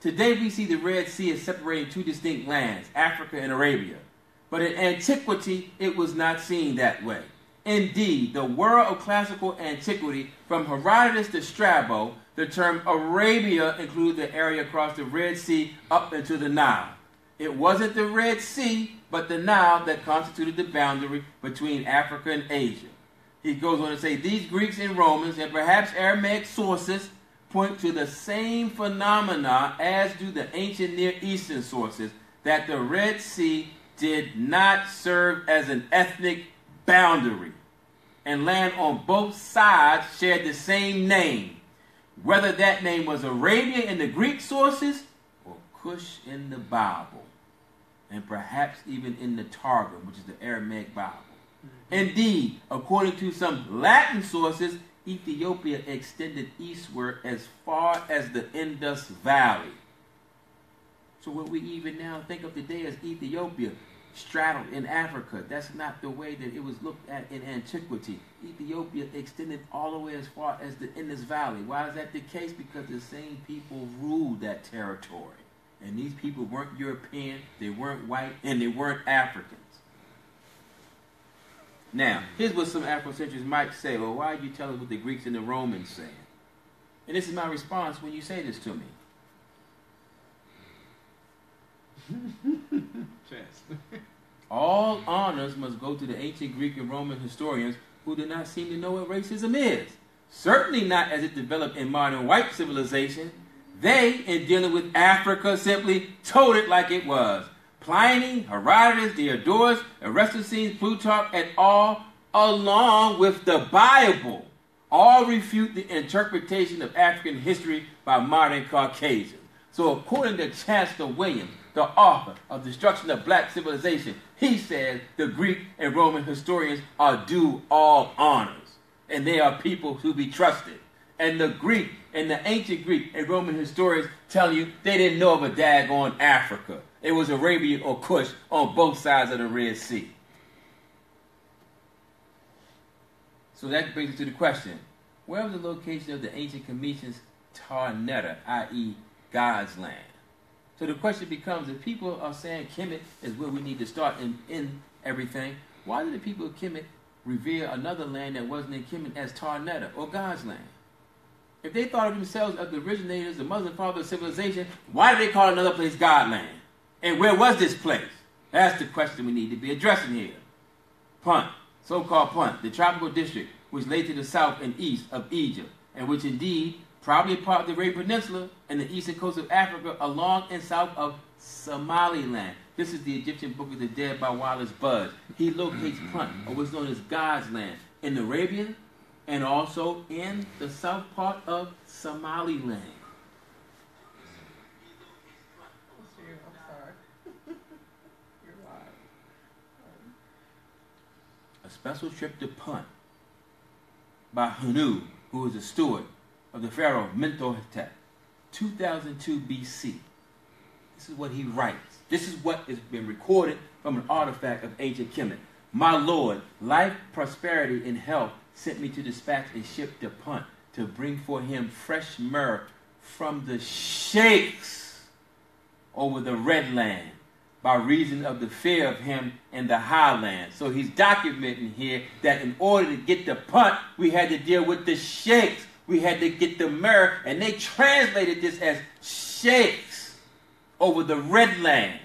today we see the Red Sea as separating two distinct lands, Africa and Arabia. But in antiquity, it was not seen that way. Indeed, the world of classical antiquity, from Herodotus to Strabo, the term Arabia included the area across the Red Sea up into the Nile. It wasn't the Red Sea, but the Nile that constituted the boundary between Africa and Asia. He goes on to say, these Greeks and Romans, and perhaps Aramaic sources, point to the same phenomena as do the ancient Near Eastern sources, that the Red Sea did not serve as an ethnic boundary, and land on both sides shared the same name, whether that name was Arabia in the Greek sources or Cush in the Bible, and perhaps even in the Targum, which is the Aramaic Bible. Indeed, according to some Latin sources, Ethiopia extended eastward as far as the Indus Valley. So what we even now think of today as Ethiopia, straddled in Africa, that's not the way that it was looked at in antiquity. Ethiopia extended all the way as far as the Indus Valley. Why is that the case? Because the same people ruled that territory. And these people weren't European, they weren't white, and they weren't Africans. Now, here's what some Afrocentrics might say. Well, why are you telling us what the Greeks and the Romans saying? And this is my response when you say this to me. All honors must go to the ancient Greek and Roman historians who do not seem to know what racism is. Certainly not as it developed in modern white civilization. They, in dealing with Africa, simply told it like it was. Pliny, Herodotus, Diodorus, Aristophanes, Plutarch, et al., along with the Bible, all refute the interpretation of African history by modern Caucasians. So according to Chancellor Williams, the author of Destruction of Black Civilization, he says the Greek and Roman historians are due all honors, and they are people to be trusted. And the Greek and the ancient Greek and Roman historians tell you they didn't know of a daggone Africa. It was Arabia or Kush on both sides of the Red Sea. So that brings us to the question, where was the location of the ancient Commission's Tarnetta, i.e. God's land? So the question becomes, if people are saying Kemet is where we need to start in everything, why did the people of Kemet revere another land that wasn't in Kemet as Tarnetta, or God's land? If they thought of themselves as the originators, the mother and father of civilization, why did they call another place God land? And where was this place? That's the question we need to be addressing here. Punt, so-called Punt, the tropical district which lay to the south and east of Egypt, and which indeed probably part of the Arabian Peninsula and the eastern coast of Africa along and south of Somaliland. This is the Egyptian Book of the Dead by Wallace Budge. He locates Punt, or what's known as God's land, in the Arabian and also in the south part of Somaliland. A special trip to Punt by Hanu, who was a steward of the pharaoh Mentuhotep, 2002 BC. This is what he writes. This is what has been recorded from an artifact of ancient Kemet. My Lord, life, prosperity, and health sent me to dispatch a ship to Punt to bring for him fresh myrrh from the sheikhs over the Red Land by reason of the fear of him in the highland. So he's documenting here that in order to get the Punt, we had to deal with the sheikhs. We had to get the myrrh, and they translated this as sheikhs over the Red Land,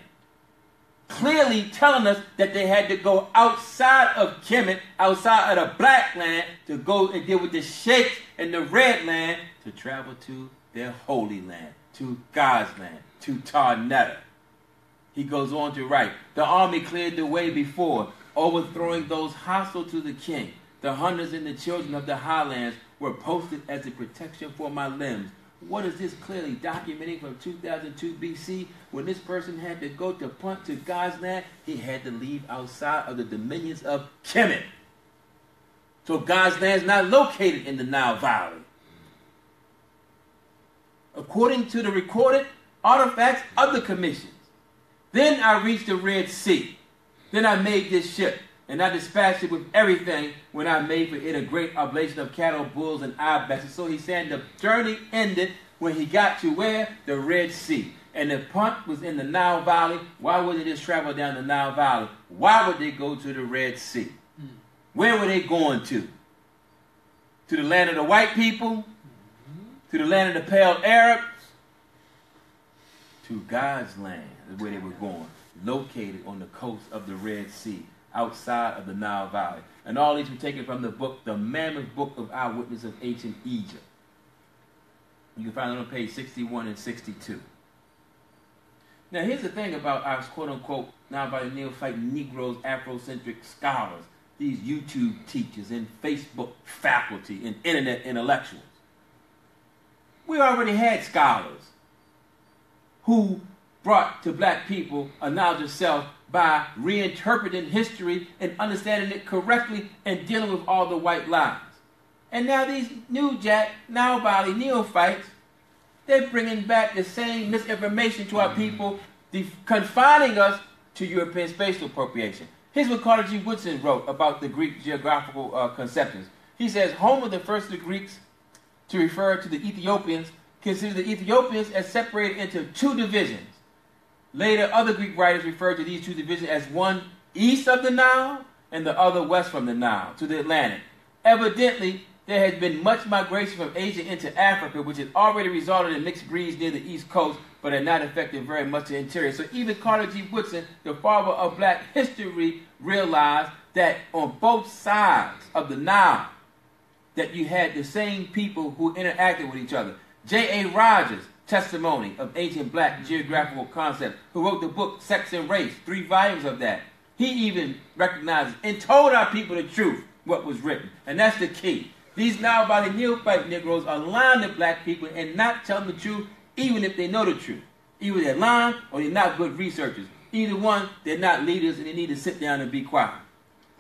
clearly telling us that they had to go outside of Kemet, outside of the Black Land, to go and deal with the sheikhs in the Red Land to travel to their holy land, to God's land, to Tarnetta. He goes on to write, the army cleared the way before, overthrowing those hostile to the king. The hunters and the children of the highlands were posted as a protection for my limbs. What is this clearly documenting from 2002 BC? When this person had to go to Punt, to God's land, he had to leave outside of the dominions of Kemet. So God's land is not located in the Nile Valley. According to the recorded artifacts of the commissions. Then I reached the Red Sea. Then I made this ship, and I dispatched it with everything when I made for it a great oblation of cattle, bulls, and ibexes. So he's saying the journey ended when he got to where? The Red Sea. And the Punt was in the Nile Valley. Why would they just travel down the Nile Valley? Why would they go to the Red Sea? Where were they going to? To the land of the white people? To the land of the pale Arabs? To God's land is where they were going, located on the coast of the Red Sea, outside of the Nile Valley. And all these were taken from the book, the Mammoth Book of Eyewitness of Ancient Egypt. You can find it on page 61 and 62. Now here's the thing about our quote-unquote Nile Valley neophyte Negroes, Afrocentric scholars, these YouTube teachers and Facebook faculty and internet intellectuals. We already had scholars who brought to black people a knowledge of self by reinterpreting history and understanding it correctly and dealing with all the white lies. And now these new jack, Nile Valley neophytes, they're bringing back the same misinformation to our people, confining us to European spatial appropriation. Here's what Carter G. Woodson wrote about the Greek geographical conceptions. He says, Homer, the first of the Greeks to refer to the Ethiopians, considered the Ethiopians as separated into two divisions. Later, other Greek writers referred to these two divisions as one east of the Nile and the other west from the Nile to the Atlantic. Evidently, there has been much migration from Asia into Africa, which has already resulted in mixed breeds near the east coast, but had not affected very much the interior. So even Carter G. Woodson, the father of black history, realized that on both sides of the Nile, that you had the same people who interacted with each other. J.A. Rogers' Testimony of Ancient Black Geographical Concepts, who wrote the book Sex and Race, 3 volumes of that. He even recognized and told our people the truth, what was written. And that's the key. These Nile Valley neophyte Negroes are lying to black people and not telling the truth, even if they know the truth. Either they're lying or they're not good researchers. Either one, they're not leaders and they need to sit down and be quiet.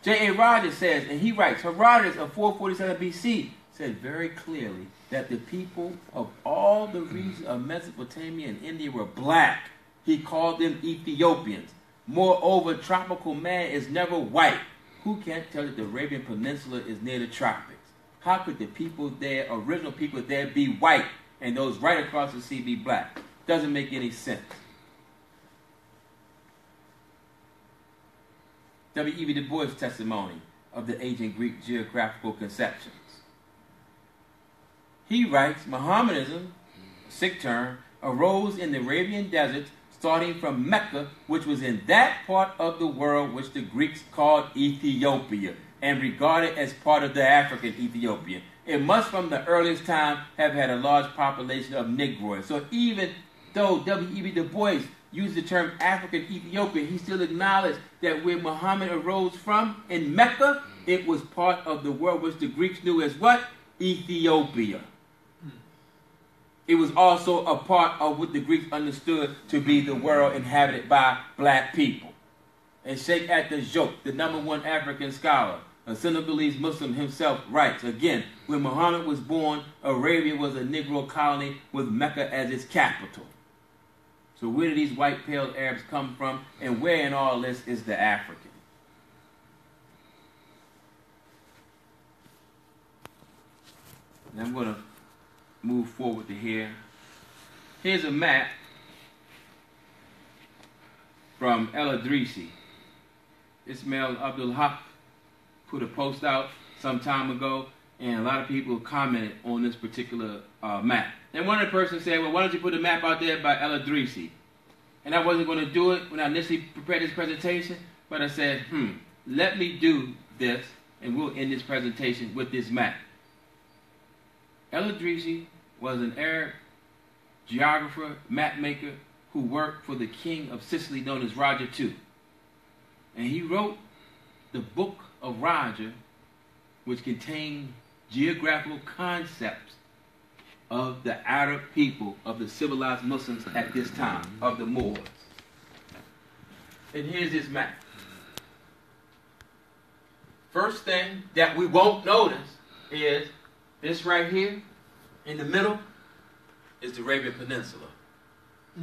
J.A. Rogers says, and he writes, Herodotus of 447 BC said very clearly that the people of all the regions of Mesopotamia and India were black. He called them Ethiopians. Moreover, tropical man is never white. Who can't tell that the Arabian Peninsula is near the tropics? How could the people there, original people there, be white and those right across the sea be black? Doesn't make any sense. W.E.B. Du Bois' testimony of the ancient Greek geographical conceptions. He writes, Mohammedanism, a Sikh term, arose in the Arabian desert, starting from Mecca, which was in that part of the world which the Greeks called Ethiopia, and regarded as part of the African Ethiopia. It must from the earliest time have had a large population of Negroids. So even though W.E.B. Du Bois used the term African Ethiopia, he still acknowledged that where Muhammad arose from, in Mecca, it was part of the world which the Greeks knew as what? Ethiopia. It was also a part of what the Greeks understood to be the world inhabited by black people. And Sheikh At-Tajok, the #1 African scholar, a Senegalese Muslim himself, writes, again, when Muhammad was born, Arabia was a Negro colony with Mecca as its capital. So where do these white pale Arabs come from, and where in all this is the African? And I'm going to move forward to here. Here's a map from El Idrisi. Ismail Abdul Haq put a post out some time ago, and a lot of people commented on this particular map. And one of the persons said, well, why don't you put a map out there by El Idrisi? And I wasn't going to do it when I initially prepared this presentation, but I said, let me do this, and we'll end this presentation with this map. El Idrisi was an Arab geographer, map maker, who worked for the king of Sicily known as Roger II. And he wrote the Book of Roger, which contained geographical concepts of the Arab people, of the civilized Muslims at this time, of the Moors. And here's his map. First thing that we won't notice is this right here in the middle is the Arabian Peninsula,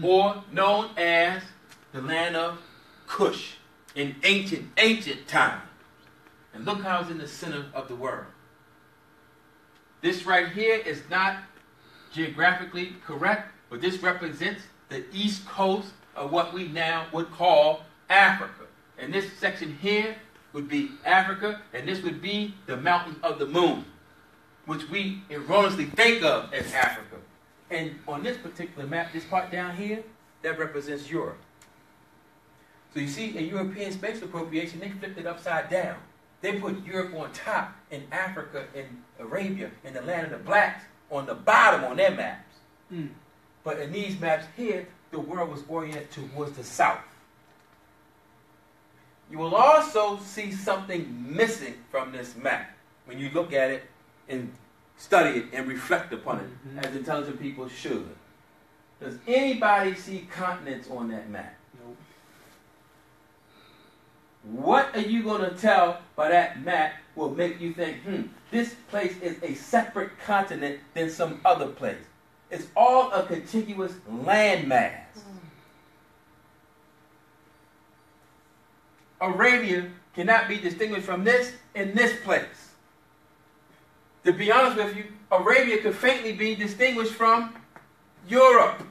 or known as the land of Kush in ancient times. And look how it's in the center of the world. This right here is not geographically correct, but this represents the east coast of what we now would call Africa. And this section here would be Africa, and this would be the mountain of the moon, which we erroneously think of as Africa. And on this particular map, this part down here, that represents Europe. So you see, in European space appropriation, they flipped it upside down. They put Europe on top, and Africa and Arabia and the land of the blacks on the bottom on their maps. But in these maps here, the world was oriented towards the south. You will also see something missing from this map when you look at it and study it and reflect upon it, as intelligent people should. Does anybody see continents on that map? Nope. What are you going to tell by that map will make you think, this place is a separate continent than some other place? It's all a contiguous landmass. Arabia cannot be distinguished from this in this place. To be honest with you, Arabia could faintly be distinguished from Europe,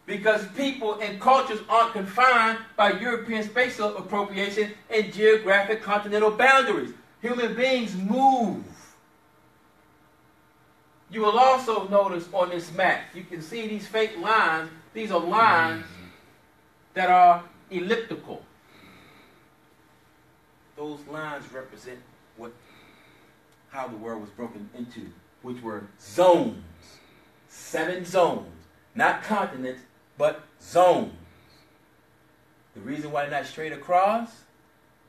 because people and cultures aren't confined by European spatial appropriation and geographic continental boundaries. Human beings move. You will also notice on this map, you can see these fake lines. These are lines that are elliptical. Those lines represent how the world was broken into, which were zones. 7 zones. Not continents, but zones. The reason why they're not straight across?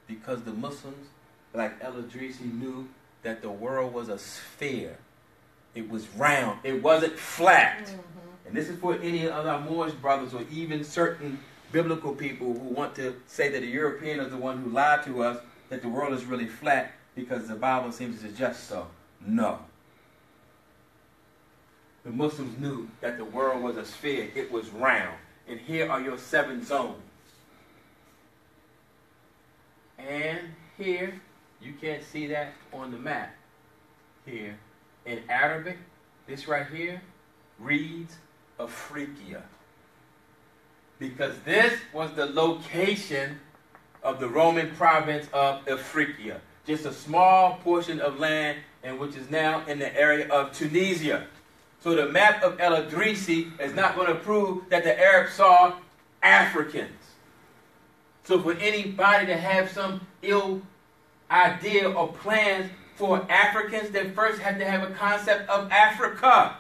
Because the Muslims, like El Idrisi, knew that the world was a sphere. It was round. It wasn't flat. And this is for any of our Moorish brothers or even certain biblical people who want to say that the European is the one who lied to us, that the world is really flat because the Bible seems to suggest so. No. The Muslims knew that the world was a sphere. It was round. And here are your 7 zones. And here, you can't see that on the map. Here, in Arabic, this right here reads Africa. Because this was the location of the Roman province of Africa. Just a small portion of land, and which is now in the area of Tunisia. So the map of El Idrisi is not going to prove that the Arabs saw Africans. So for anybody to have some ill idea or plans for Africans, they first have to have a concept of Africa.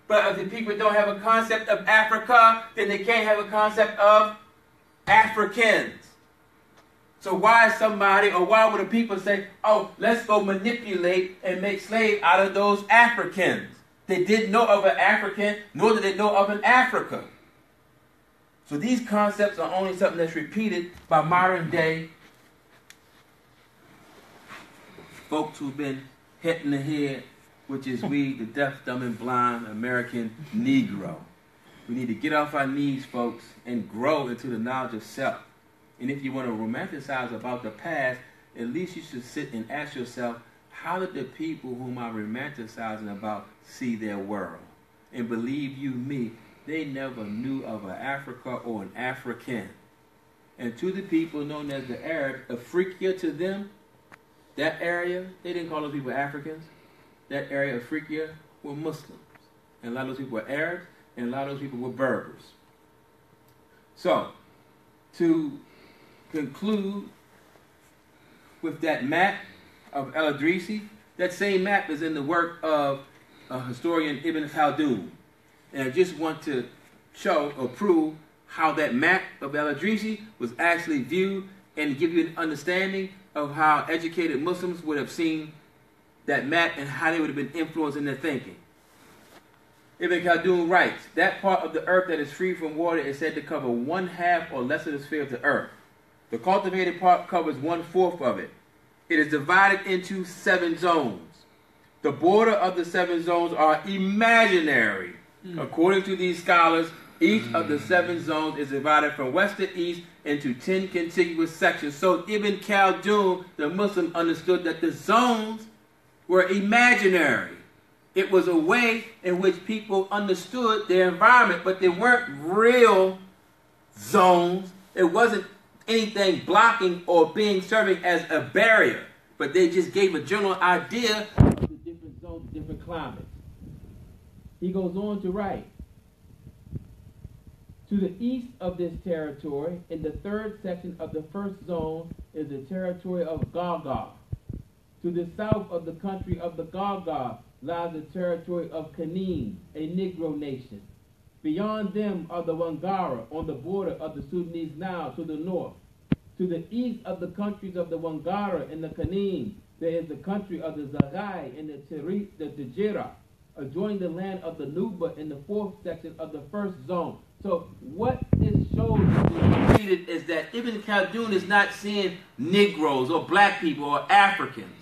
But if the people don't have a concept of Africa, then they can't have a concept of Africans. So why somebody, or why would the people say, oh, let's go manipulate and make slaves out of those Africans? They didn't know of an African, nor did they know of an Africa. So these concepts are only something that's repeated by modern day folks who've been hit in the head, which is we, the deaf, dumb, and blind American Negro. We need to get off our knees, folks, and grow into the knowledge of self. And if you want to romanticize about the past, at least you should sit and ask yourself, how did the people whom I'm romanticizing about see their world? And believe you me, they never knew of an Africa or an African. And to the people known as the Arabs, Africa to them, that area, they didn't call those people Africans. That area of Africa were Muslims. And a lot of those people were Arabs, and a lot of those people were Berbers. So, to conclude with that map of El Idrisi, that same map is in the work of historian Ibn Khaldun. And I just want to show or prove how that map of El Idrisi was actually viewed and give you an understanding of how educated Muslims would have seen that map and how they would have been influenced in their thinking. Ibn Khaldun writes, that part of the earth that is free from water is said to cover 1/2 or less of the sphere of the earth. The cultivated part covers 1/4 of it. It is divided into 7 zones. The border of the 7 zones are imaginary. According to these scholars, each of the 7 zones is divided from west to east into 10 contiguous sections. So Ibn Khaldun, the Muslim, understood that the zones were imaginary. It was a way in which people understood their environment, but they weren't real zones. It wasn't anything blocking or being serving as a barrier, but they just gave a general idea of the different zones, different climates. He goes on to write, to the east of this territory, in the 3rd section of the 1st zone, is the territory of Gaga. To the south of the country of the Gaga lies the territory of Kanin, a Negro nation. Beyond them are the Wangara on the border of the Sudanese Nile to the north. To the east of the countries of the Wangara and the Kanin, there is the country of the Zagai and the Tajira, adjoining the land of the Nuba in the 4th section of the 1st zone. So what this shows is that Ibn Khaldun is not seeing Negroes or black people or Africans.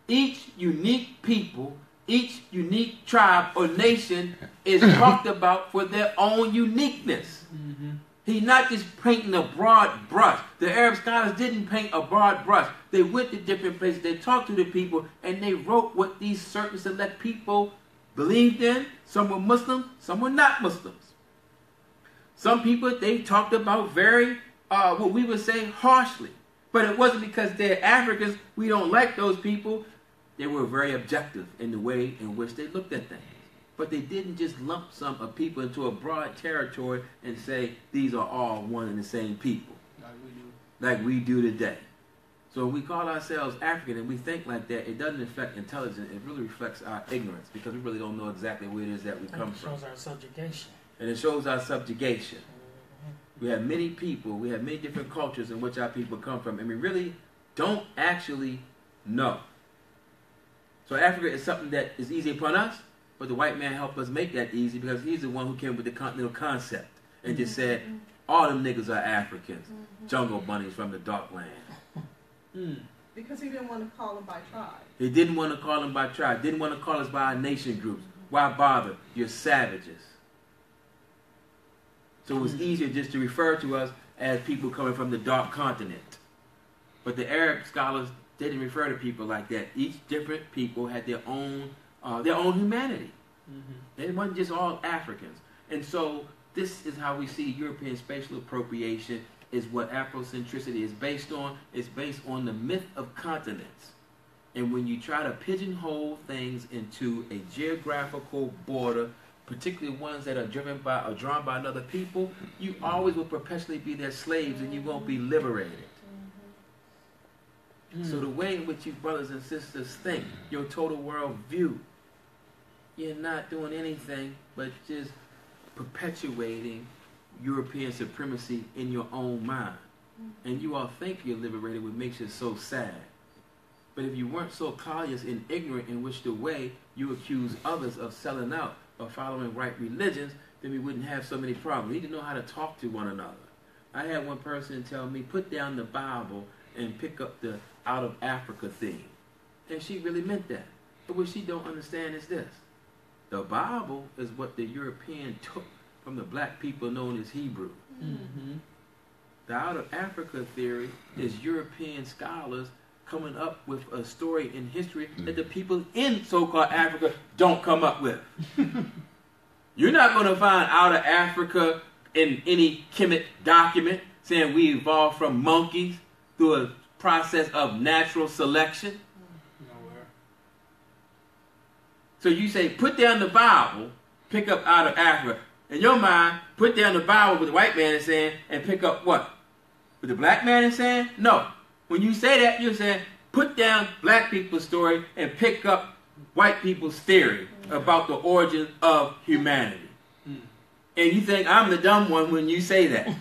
Each unique people, each unique tribe or nation is talked about for their own uniqueness. He's not just painting a broad brush. The Arab scholars didn't paint a broad brush. They went to different places, they talked to the people, and they wrote what these certain select people believed in. Some were Muslims, some were not Muslims. Some people, they talked about very, what we would say, harshly. But it wasn't because they're Africans, we don't like those people. They were very objective in the way in which they looked at things. But they didn't just lump some of people into a broad territory and say these are all one and the same people. Like we do today. So when we call ourselves African and we think like that, it doesn't reflect intelligence, it really reflects our ignorance because we really don't know exactly where it is that we come from. It shows our subjugation. And it shows our subjugation. We have many people, we have many different cultures in which our people come from, and we really don't actually know. So Africa is something that is easy upon us, But the white man helped us make that easy because he's the one who came with the continental concept and just said, all them niggas are Africans, jungle bunnies from the dark land. Because he didn't want to call them by tribe. He didn't want to call them by tribe, didn't want to call us by our nation groups. Why bother? You're savages. So it was easier just to refer to us as people coming from the dark continent. But the Arab scholars didn't refer to people like that. Each different people had their own humanity. They wasn't just all Africans. And so this is how we see European spatial appropriation is what Afrocentricity is based on. It's based on the myth of continents. And when you try to pigeonhole things into a geographical border, particularly ones that are drawn by another people, you always will perpetually be their slaves and you won't be liberated. So the way in which you brothers and sisters think, your total world view, you're not doing anything but just perpetuating European supremacy in your own mind. And you all think you're liberated, which makes it so sad. But if you weren't so callous and ignorant in which the way you accuse others of selling out or following right religions, then we wouldn't have so many problems. We need to know how to talk to one another. I had one person tell me, put down the Bible and pick up the Out of Africa theme. And she really meant that. But what she don't understand is this. The Bible is what the European took from the black people known as Hebrew. The Out of Africa theory is European scholars coming up with a story in history that the people in so-called Africa don't come up with. You're not going to find Out of Africa in any Kemet document saying we evolved from monkeys through a process of natural selection. Nowhere. So you say, put down the Bible, pick up Out of Africa. In your mind, put down the Bible what the white man is saying and pick up what? What the black man is saying? No. When you say that, you're saying, put down black people's story and pick up white people's theory about the origin of humanity. And you think I'm the dumb one when you say that.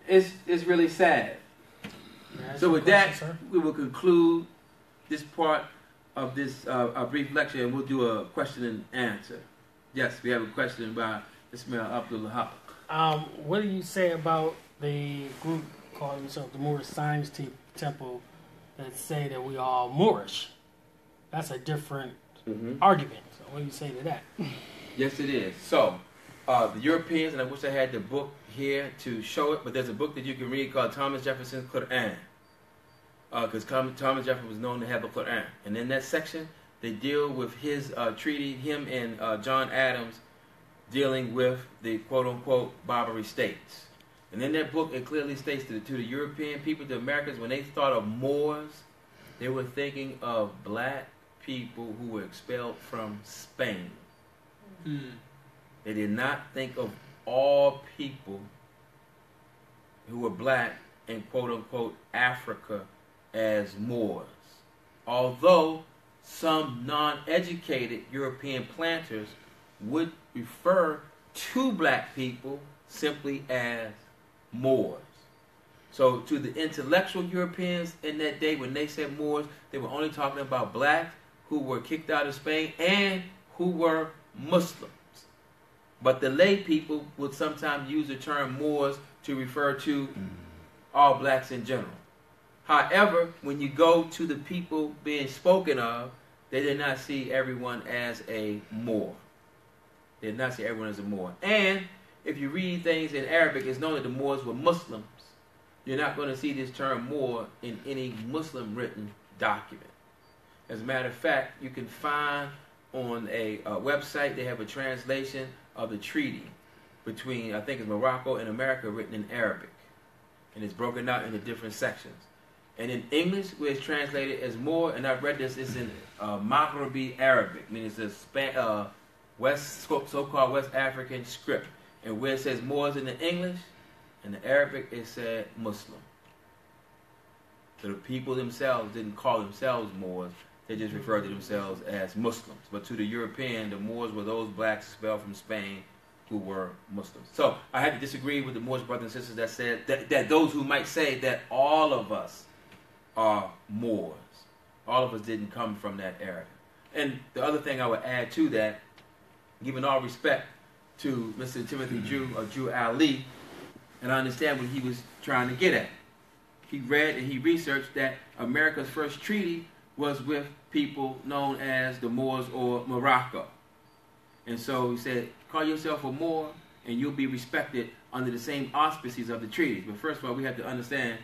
It's really sad. So with that, we will conclude this part of this our brief lecture, and we'll do a question and answer. Yes, we have a question by Ishma'il Abdullah. What do you say about the group calling themselves the Moorish Science Temple that say that we are all Moorish? That's a different argument. So what do you say to that? Yes, it is. So the Europeans, and I wish I had the book here to show it, but there's a book that you can read called Thomas Jefferson's Quran. Because Thomas Jefferson was known to have a Quran. And in that section, they deal with his treaty, him and John Adams dealing with the quote-unquote Barbary states. And in that book, it clearly states to the European people, the Americans, when they thought of Moors, they were thinking of black people who were expelled from Spain. They did not think of all people who were black in quote-unquote Africa as Moors. Although some non-educated European planters would refer to black people simply as Moors. So to the intellectual Europeans in that day, when they said Moors, they were only talking about blacks who were kicked out of Spain and who were Muslims. But the lay people would sometimes use the term Moors to refer to all blacks in general. However, when you go to the people being spoken of, they did not see everyone as a Moor. They did not see everyone as a Moor. And if you read things in Arabic, it's known that the Moors were Muslims. You're not going to see this term Moor in any Muslim written document. As a matter of fact, you can find on a website, they have a translation of the treaty between, I think it's Morocco and America, written in Arabic. And it's broken out into different sections. And in English, where it's translated as Moor, and I've read this, it's in Maghrebi Arabic, meaning it's a so-called West African script. And where it says Moors in the English, in the Arabic, it said Muslim. So the people themselves didn't call themselves Moors, they just referred to themselves as Muslims. But to the European, the Moors were those blacks expelled from Spain who were Muslims. So I had to disagree with the Moorish brothers and sisters that said that those who might say that all of us are Moors, all of us didn't come from that area. And the other thing I would add to that, giving all respect to Mr. Timothy Drew Ali, and I understand what he was trying to get at. He read and he researched that America's first treaty was with people known as the Moors or Morocco. And so he said, call yourself a Moor and you'll be respected under the same auspices of the treaties. But first of all, we have to understand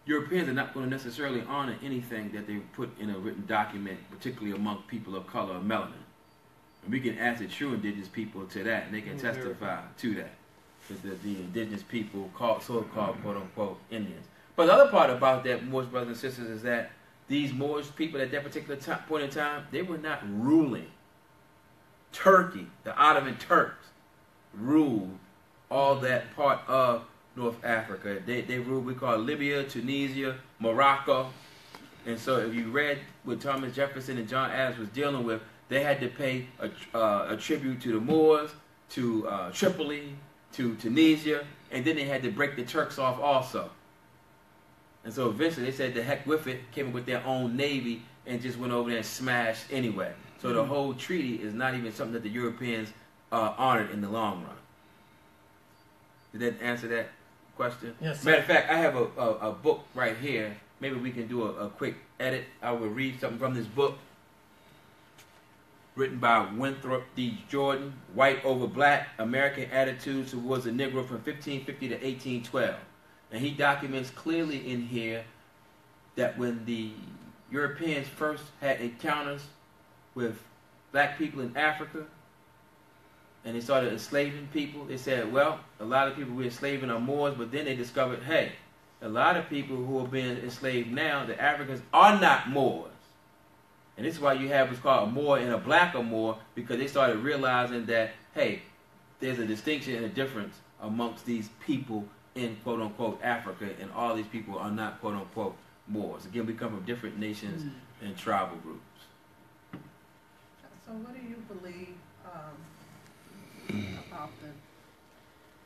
Europeans are not going to necessarily honor anything that they put in a written document, particularly among people of color or melanin. And we can ask the true indigenous people to that, and they can testify to that. The indigenous people, so-called quote-unquote Indians. But the other part about that, Moors, brothers and sisters, is that these Moors people at that particular point in time, they were not ruling. Turkey, the Ottoman Turks, ruled all that part of North Africa. They ruled, we call Libya, Tunisia, Morocco. And so if you read what Thomas Jefferson and John Adams was dealing with, they had to pay a tribute to the Moors, to Tripoli, to Tunisia, and then they had to break the Turks off also. And so eventually they said the heck with it, came up with their own navy, and just went over there and smashed anyway. So the whole treaty is not even something that the Europeans honored in the long run. Did that answer that question? Yes, sir. Matter of fact, I have a book right here. Maybe we can do a quick edit. I will read something from this book, written by Winthrop D. Jordan, White Over Black, American Attitudes Towards the Negro from 1550 to 1812. And he documents clearly in here that when the Europeans first had encounters with black people in Africa, and they started enslaving people, they said, well, a lot of people we're enslaving are Moors, but then they discovered, hey, a lot of people who are being enslaved now, the Africans, are not Moors. And this is why you have what's called a Moor and a black Moor, because they started realizing that, hey, there's a distinction and a difference amongst these people in quote-unquote Africa, and all these people are not quote-unquote Moors. Again, we come from different nations and tribal groups. So what do you believe about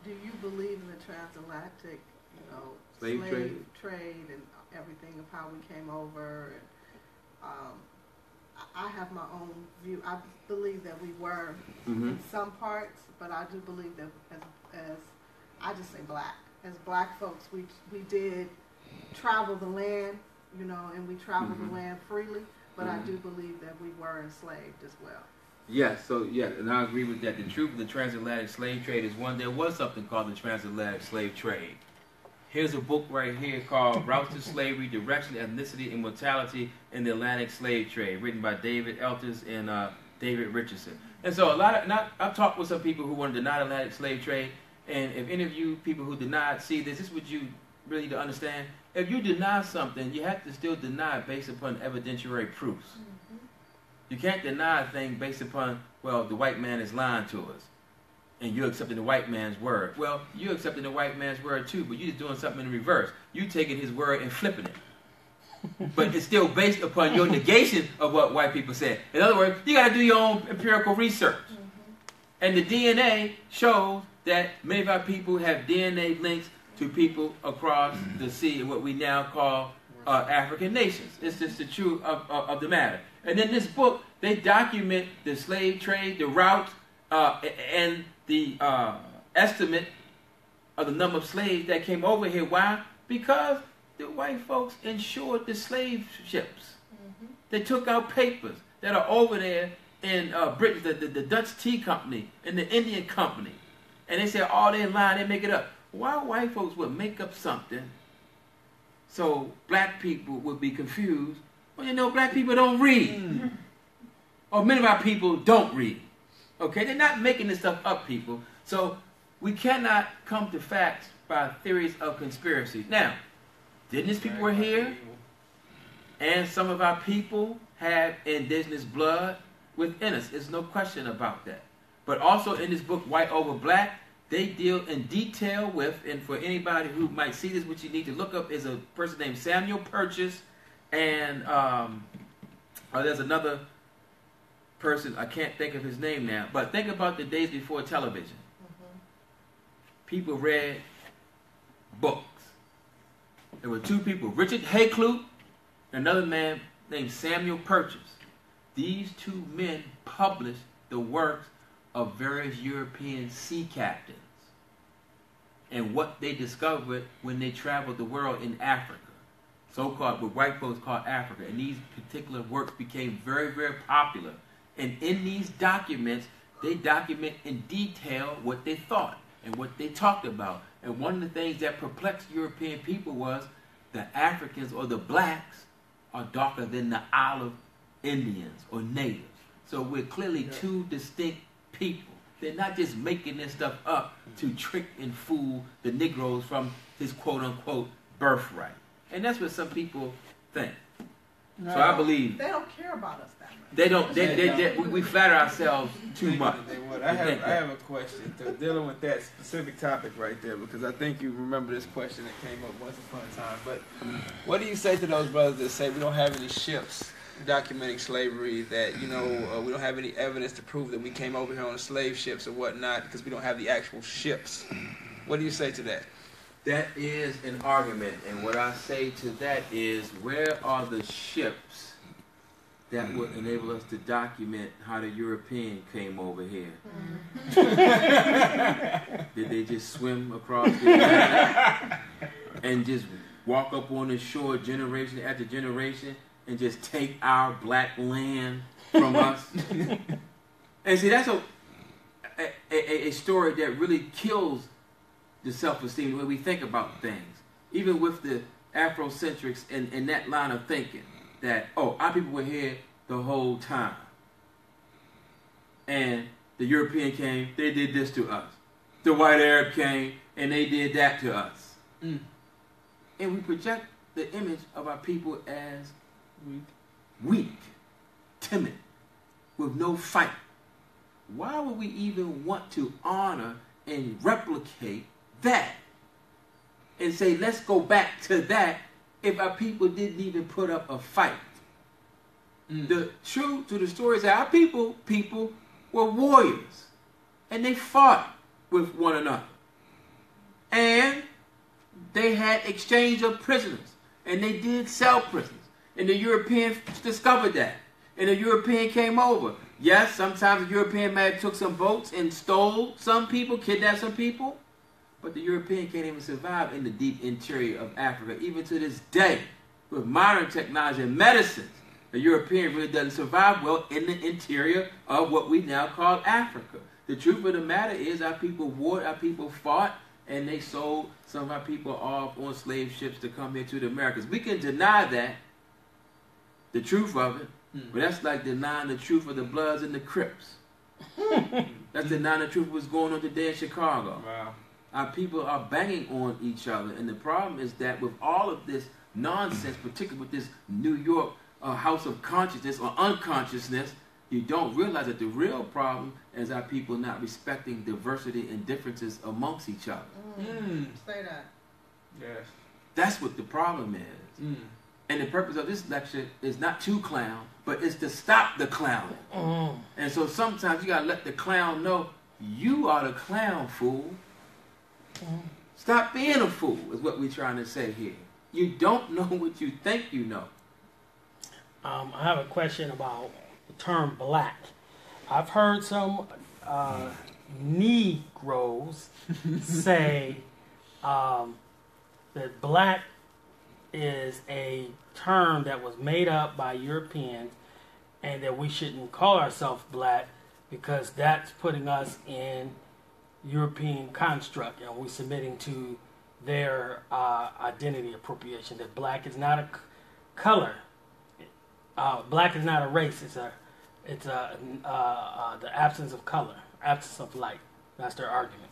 do you believe in the transatlantic, slave trade and everything of how we came over? And I have my own view. I believe that we were in some parts, but I do believe that as I just say black. As black folks, we did travel the land, and we traveled the land freely, but I do believe that we were enslaved as well. Yes, and I agree with that. The truth of the transatlantic slave trade is one, there was something called the transatlantic slave trade. Here's a book right here called Routes to Slavery, Direction, Ethnicity, and Mortality in the Atlantic Slave Trade, written by David Eltis and David Richardson. And so I've talked with some people who want to deny the Atlantic slave trade, and if any of you people who deny it see this is what you really need to understand. If you deny something, you have to still deny it based upon evidentiary proofs. You can't deny a thing based upon, well, the white man is lying to us, and you're accepting the white man's word. Well, you're accepting the white man's word too, but you're just doing something in reverse. You're taking his word and flipping it. But it's still based upon your negation of what white people said. In other words, you got to do your own empirical research. And the DNA shows that many of our people have DNA links to people across the sea, what we now call African nations. It's just the truth of the matter. And in this book, they document the slave trade, the route, and the estimate of the number of slaves that came over here. Why? Because the white folks insured the slave ships. They took out papers that are over there in Britain, the Dutch Tea Company and the Indian Company. And they say, oh, they're lying, they make it up. Why white folks would make up something so black people would be confused? Well, black people don't read. Or many of our people don't read. Okay, they're not making this stuff up, people. So we cannot come to facts by theories of conspiracy. Now, indigenous people were here, and some of our people have indigenous blood within us. There's no question about that. But also in this book, White Over Black, they deal in detail with, and for anybody who might see this, what you need to look up is a person named Samuel Purchase, and there's another person, I can't think of his name now, but think about the days before television. People read books. There were two people, Richard Hayklute, another man named Samuel Purchas. These two men published the works of various European sea captains and what they discovered when they traveled the world in Africa, so-called, what white folks call Africa. And these particular works became very, very popular. And in these documents, they document in detail what they thought and what they talked about. And one of the things that perplexed European people was the Africans or the blacks are darker than the olive Indians or natives. So we're clearly two distinct people. They're not just making this stuff up to trick and fool the Negroes from his quote-unquote birthright. And that's what some people think. No. So I believe... They don't care about us that much. They don't. We flatter ourselves too much. I have a question dealing with that specific topic right there, because I think you remember this question that came up once upon a time. But what do you say to those brothers that say we don't have any ships documenting slavery, that, we don't have any evidence to prove that we came over here on slave ships or whatnot because we don't have the actual ships? What do you say to that? That is an argument, and what I say to that is, where are the ships that would enable us to document how the European came over here? Did they just swim across the Atlantic and just walk up on the shore generation after generation and just take our black land from us? And see, that's a story that really kills the self-esteem, the way we think about things. Even with the Afrocentrics and that line of thinking, that, our people were here the whole time. And the European came, they did this to us. The white Arab came, and they did that to us. And we project the image of our people as weak, timid, with no fight. Why would we even want to honor and replicate that and say, let's go back to that, if our people didn't even put up a fight? The truth to the story is that our people were warriors, and they fought with one another, and they had exchange of prisoners, and they did sell prisoners, and the Europeans discovered that, and the European came over. Yes, sometimes the European may have took some boats and stole some people, kidnapped some people, but the European can't even survive in the deep interior of Africa. Even to this day, with modern technology and medicines, the European really doesn't survive well in the interior of what we now call Africa. The truth of the matter is, our people warred, our people fought, and they sold some of our people off on slave ships to come here to the Americas. We can deny that, the truth of it, but that's like denying the truth of the Bloods and the Crips. That's denying the truth of what's going on today in Chicago. Wow. Our people are banging on each other, and the problem is that with all of this nonsense, particularly with this New York house of consciousness or unconsciousness, you don't realize that the real problem is our people not respecting diversity and differences amongst each other. Say that. Yes. That's what the problem is. And the purpose of this lecture is not to clown, but it's to stop the clowning. And so sometimes you got to let the clown know, you are the clown, fool. Stop being a fool, is what we're trying to say here. You don't know what you think you know. I have a question about the term black. I've heard some Negroes say that black is a term that was made up by Europeans, and that we shouldn't call ourselves black because that's putting us in European construct, and we're submitting to their identity appropriation. That black is not a color. Black is not a race. It's the absence of color, absence of light. That's their argument.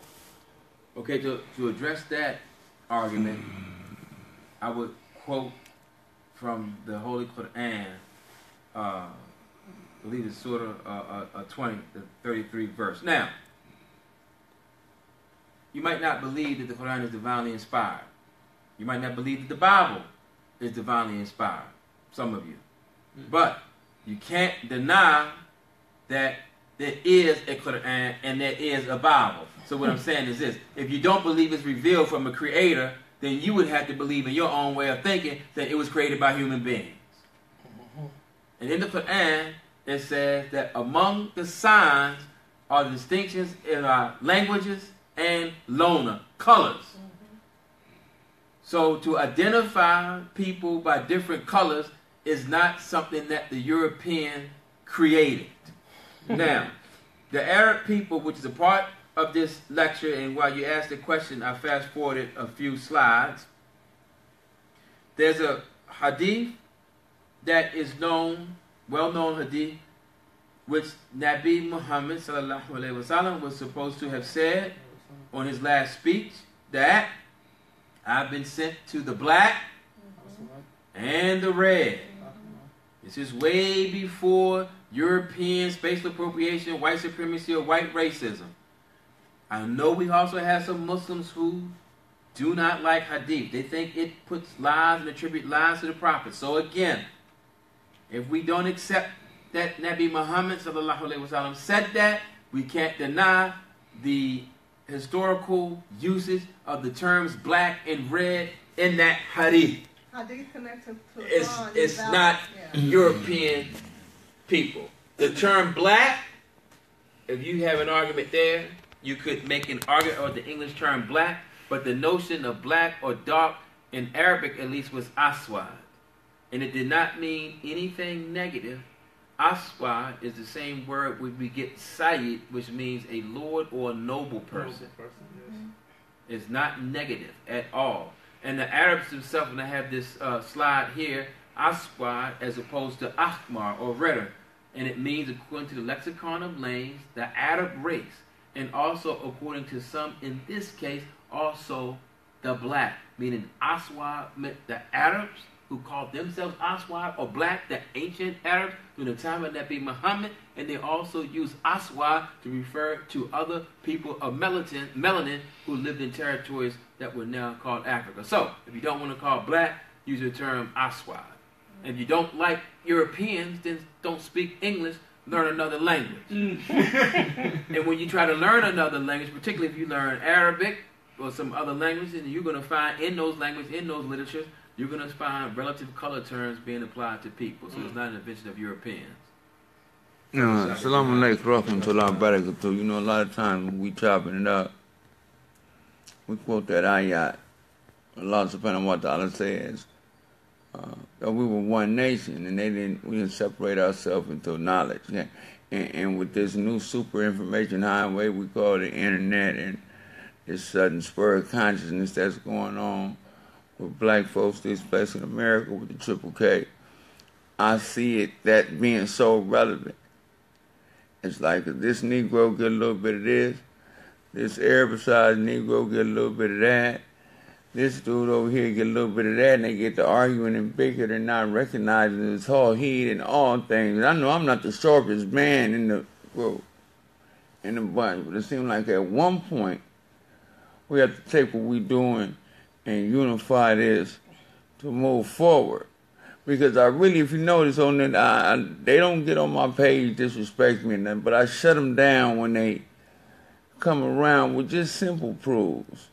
Okay, to address that argument, I would quote from the Holy Quran, I believe it's Surah 20, the 33th verse. Now, you might not believe that the Quran is divinely inspired. You might not believe that the Bible is divinely inspired, some of you. But you can't deny that there is a Quran and there is a Bible. So what I'm saying is this: if you don't believe it's revealed from a creator, then you would have to believe in your own way of thinking that it was created by human beings. And in the Quran, it says that among the signs are the distinctions in our languages and lona, colors. So to identify people by different colors is not something that the European created. Now, the Arab people, which is a part of this lecture, and while you asked the question, I fast forwarded a few slides. There's a hadith that is known, well-known hadith, which Nabi Muhammad sallallahu alaihi wasallam was supposed to have said on his last speech, that I've been sent to the black and the red. This is way before European spatial appropriation, white supremacy, or white racism. I know we also have some Muslims who do not like hadith. They think it puts lies and attribute lies to the prophet. So again, if we don't accept that Nabi Muhammad sallallahu alaihi wasallam said that, we can't deny the historical usage of the terms black and red in that hadith. Hadith connected to It's not European people. The term black, if you have an argument there, you could make an argument of the English term black, but the notion of black or dark in Arabic at least was aswad. And it did not mean anything negative. Aswad is the same word where we get Sayyid, which means a lord or a noble person. It's not negative at all. And the Arabs themselves, when I have this slide here, Aswad as opposed to Ahmar or redder. And it means, according to the lexicon of lanes, the Arab race. And also, according to some, in this case, also the black. Meaning Aswad meant the Arabs who called themselves Aswad or black, the ancient Arabs during the time of Nabi Muhammad. And they also used Aswad to refer to other people of melanin who lived in territories that were now called Africa. So, if you don't want to call black, use the term Aswad. And if you don't like Europeans, then don't speak English, learn another language. And when you try to learn another language, particularly if you learn Arabic or some other languages, you're going to find in those languages, in those literatures, you're going to find relative color terms being applied to people. So it's not an invention of Europeans. Assalamu alaikum warahmatullahi wabarakatuh. You know, a lot of times when we chopping it up, we quote that ayat. Allah subhanahu wa ta'ala says that we were one nation and we didn't separate ourselves into knowledge. And with this new super information highway we call the internet and this sudden spur of consciousness that's going on with black folks displacing America with the Triple K, I see it that being so relevant. It's like if this Negro get a little bit of this Arabicized Negro get a little bit of that, this dude over here get a little bit of that, and they get to arguing and bickering and not recognizing his whole heat and all things. I know I'm not the sharpest man in the bunch, but it seems like at one point we have to take what we're doing and unify this to move forward. Because I really, if you notice on it, they don't get on my page disrespect me and nothing, but I shut them down when they come around with just simple proofs.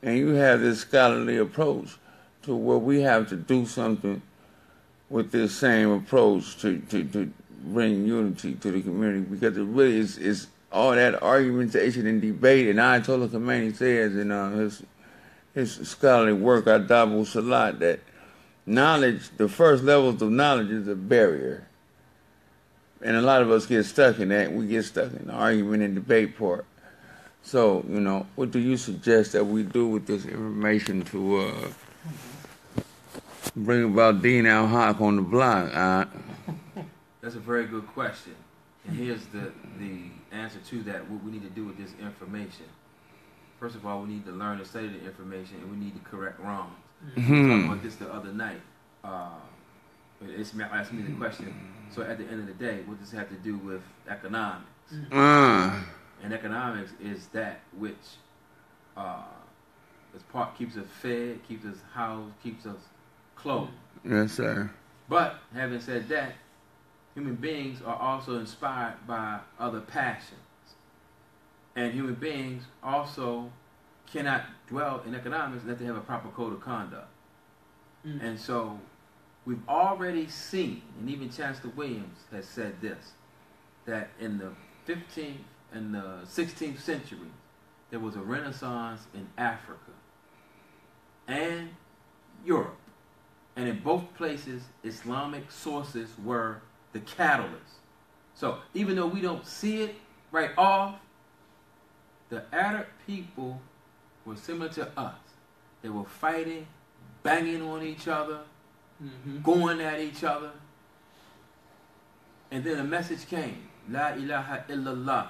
And you have this scholarly approach to where we have to do something with this same approach to bring unity to the community, because it really is all that argumentation and debate. And Ayatollah Khomeini says in his scholarly work, Adabu Salat, that knowledge, the first levels of knowledge is a barrier. And a lot of us get stuck in that. We get stuck in the argument and debate part. So, you know, what do you suggest that we do with this information to bring about Dean al-Haq on the block? That's a very good question. And here's the answer to that, what we need to do with this information. First of all, we need to learn and study the information, and we need to correct wrongs. We talked about this the other night. Ishma'il asked me the question, so at the end of the day, what does this have to do with economics? And economics is that which keeps us fed, keeps us housed, keeps us clothed. Yes, sir. But having said that, human beings are also inspired by other passions. And human beings also cannot dwell in economics unless they have a proper code of conduct. And so we've already seen, and even Chancellor Williams has said this, that in the 15th and the 16th century, there was a renaissance in Africa and Europe. And in both places, Islamic sources were the catalyst. So even though we don't see it right off, the Arab people were similar to us. They were fighting, banging on each other, going at each other. And then a message came, La ilaha illallah.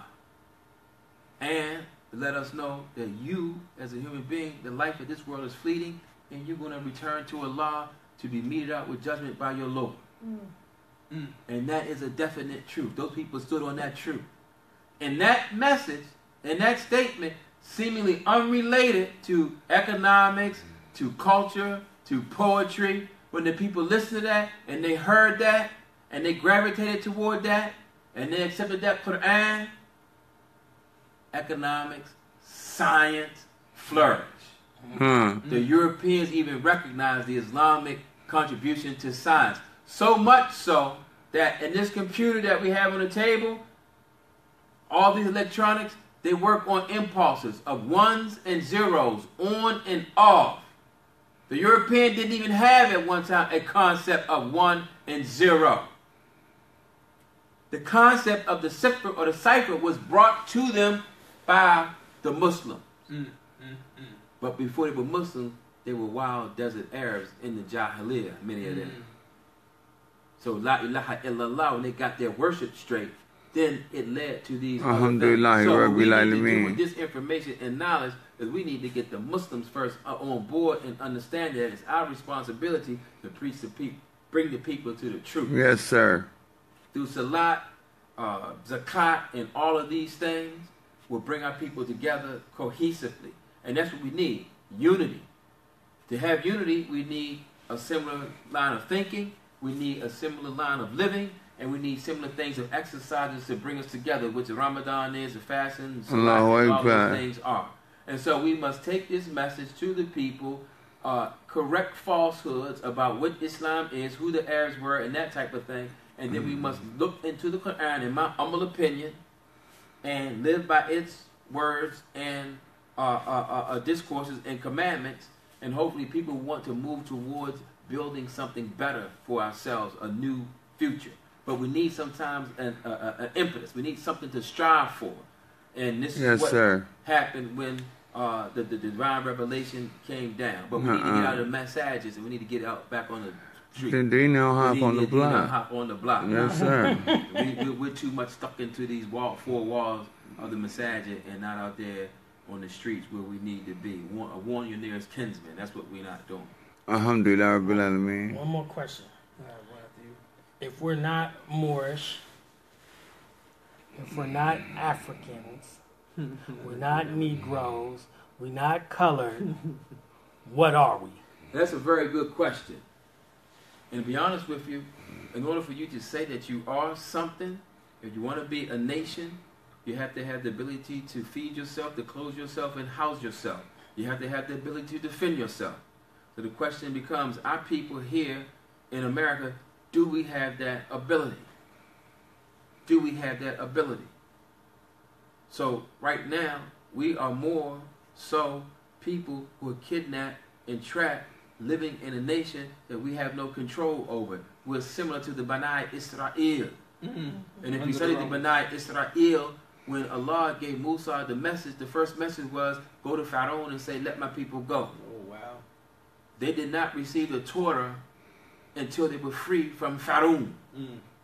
And let us know that you, as a human being, the life of this world is fleeting, and you're going to return to Allah to be meted out with judgment by your Lord. And that is a definite truth. Those people stood on that truth. And that message, and that statement, seemingly unrelated to economics, to culture, to poetry, when the people listened to that, and they heard that, and they gravitated toward that, and they accepted that Quran, economics, science flourished. The Europeans even recognized the Islamic contribution to science. So much so that in this computer that we have on the table, all these electronics, they work on impulses of ones and zeros, on and off. The European didn't even have at one time a concept of 1 and 0. The concept of the cipher or the cipher was brought to them by the Muslims. But before they were Muslims, they were wild desert Arabs in the Jahiliyyah, many of them. So La ilaha illallah, when they got their worship straight, then it led to these other things. So what we need to do with this information and knowledge is we need to get the Muslims first on board and understand that it's our responsibility to preach the people, bring the people to the truth. Yes, sir. Through Salat, Zakat, and all of these things will bring our people together cohesively. And that's what we need, unity. To have unity, we need a similar line of thinking, we need a similar line of living, and we need similar things of exercises to bring us together, which the Ramadan is, the fasting, and all those things are. And so we must take this message to the people, correct falsehoods about what Islam is, who the Arabs were, and that type of thing. And then we must look into the Quran, in my humble opinion, and live by its words and discourses and commandments. And hopefully people want to move towards building something better for ourselves, a new future. But we need sometimes an impetus. We need something to strive for. And this is what happened when the divine revelation came down. But we need to get out of the massages, and we need to get out back on the street. They now hop on the block. Hop on the block. Yes, sir. We're too much stuck into these four walls of the masajid and not out there on the streets where we need to be. Warn your nearest kinsman. That's what we're not doing. Alhamdulillah, Rabbil Alameen. One more question. If we're not Moorish, if we're not Africans, we're not Negroes, we're not colored, what are we? That's a very good question. And to be honest with you, in order for you to say that you are something, if you want to be a nation, you have to have the ability to feed yourself, to clothe yourself, and house yourself. You have to have the ability to defend yourself. So the question becomes, our people here in America, do we have that ability? Do we have that ability? So right now, we are more so people who are kidnapped and trapped, living in a nation that we have no control over. We're similar to the Bani Israel. And if you study the Bani Israel, when Allah gave Musa the message, the first message was, go to Pharaoh and say, let my people go. Oh, wow. They did not receive the Torah until they were free from Pharaoh.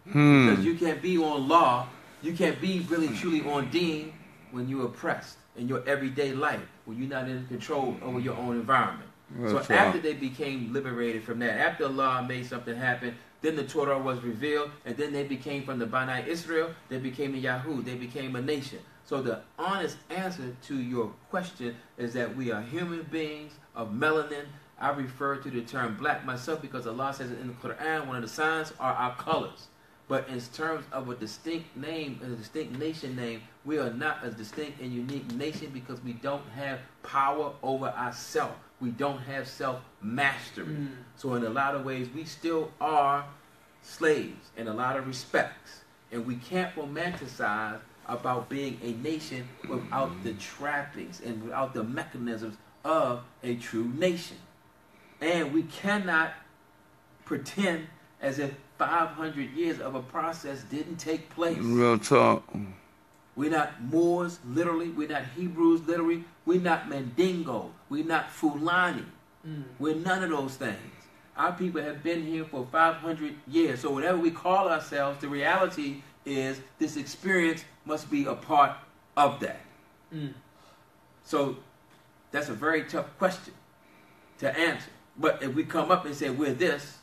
Because you can't be on law, you can't be really truly on deen when you're oppressed in your everyday life, when you're not in control over your own environment. So after they became liberated from that, after Allah made something happen, then the Torah was revealed, and then they became from the Bani Israel, they became a Yahud, they became a nation. So the honest answer to your question is that we are human beings of melanin. I refer to the term black myself because Allah says in the Quran, one of the signs are our colors. But in terms of a distinct name, a distinct nation name, we are not a distinct and unique nation because we don't have power over ourselves. We don't have self-mastery. So in a lot of ways, we still are slaves in a lot of respects. And we can't romanticize about being a nation without the trappings and without the mechanisms of a true nation. And we cannot pretend as if 500 years of a process didn't take place. Real talk. We're not Moors, literally. We're not Hebrews, literally. We're not Mandingo. We're not Fulani. We're none of those things. Our people have been here for 500 years. So whatever we call ourselves, the reality is this experience must be a part of that. So that's a very tough question to answer. But if we come up and say we're this,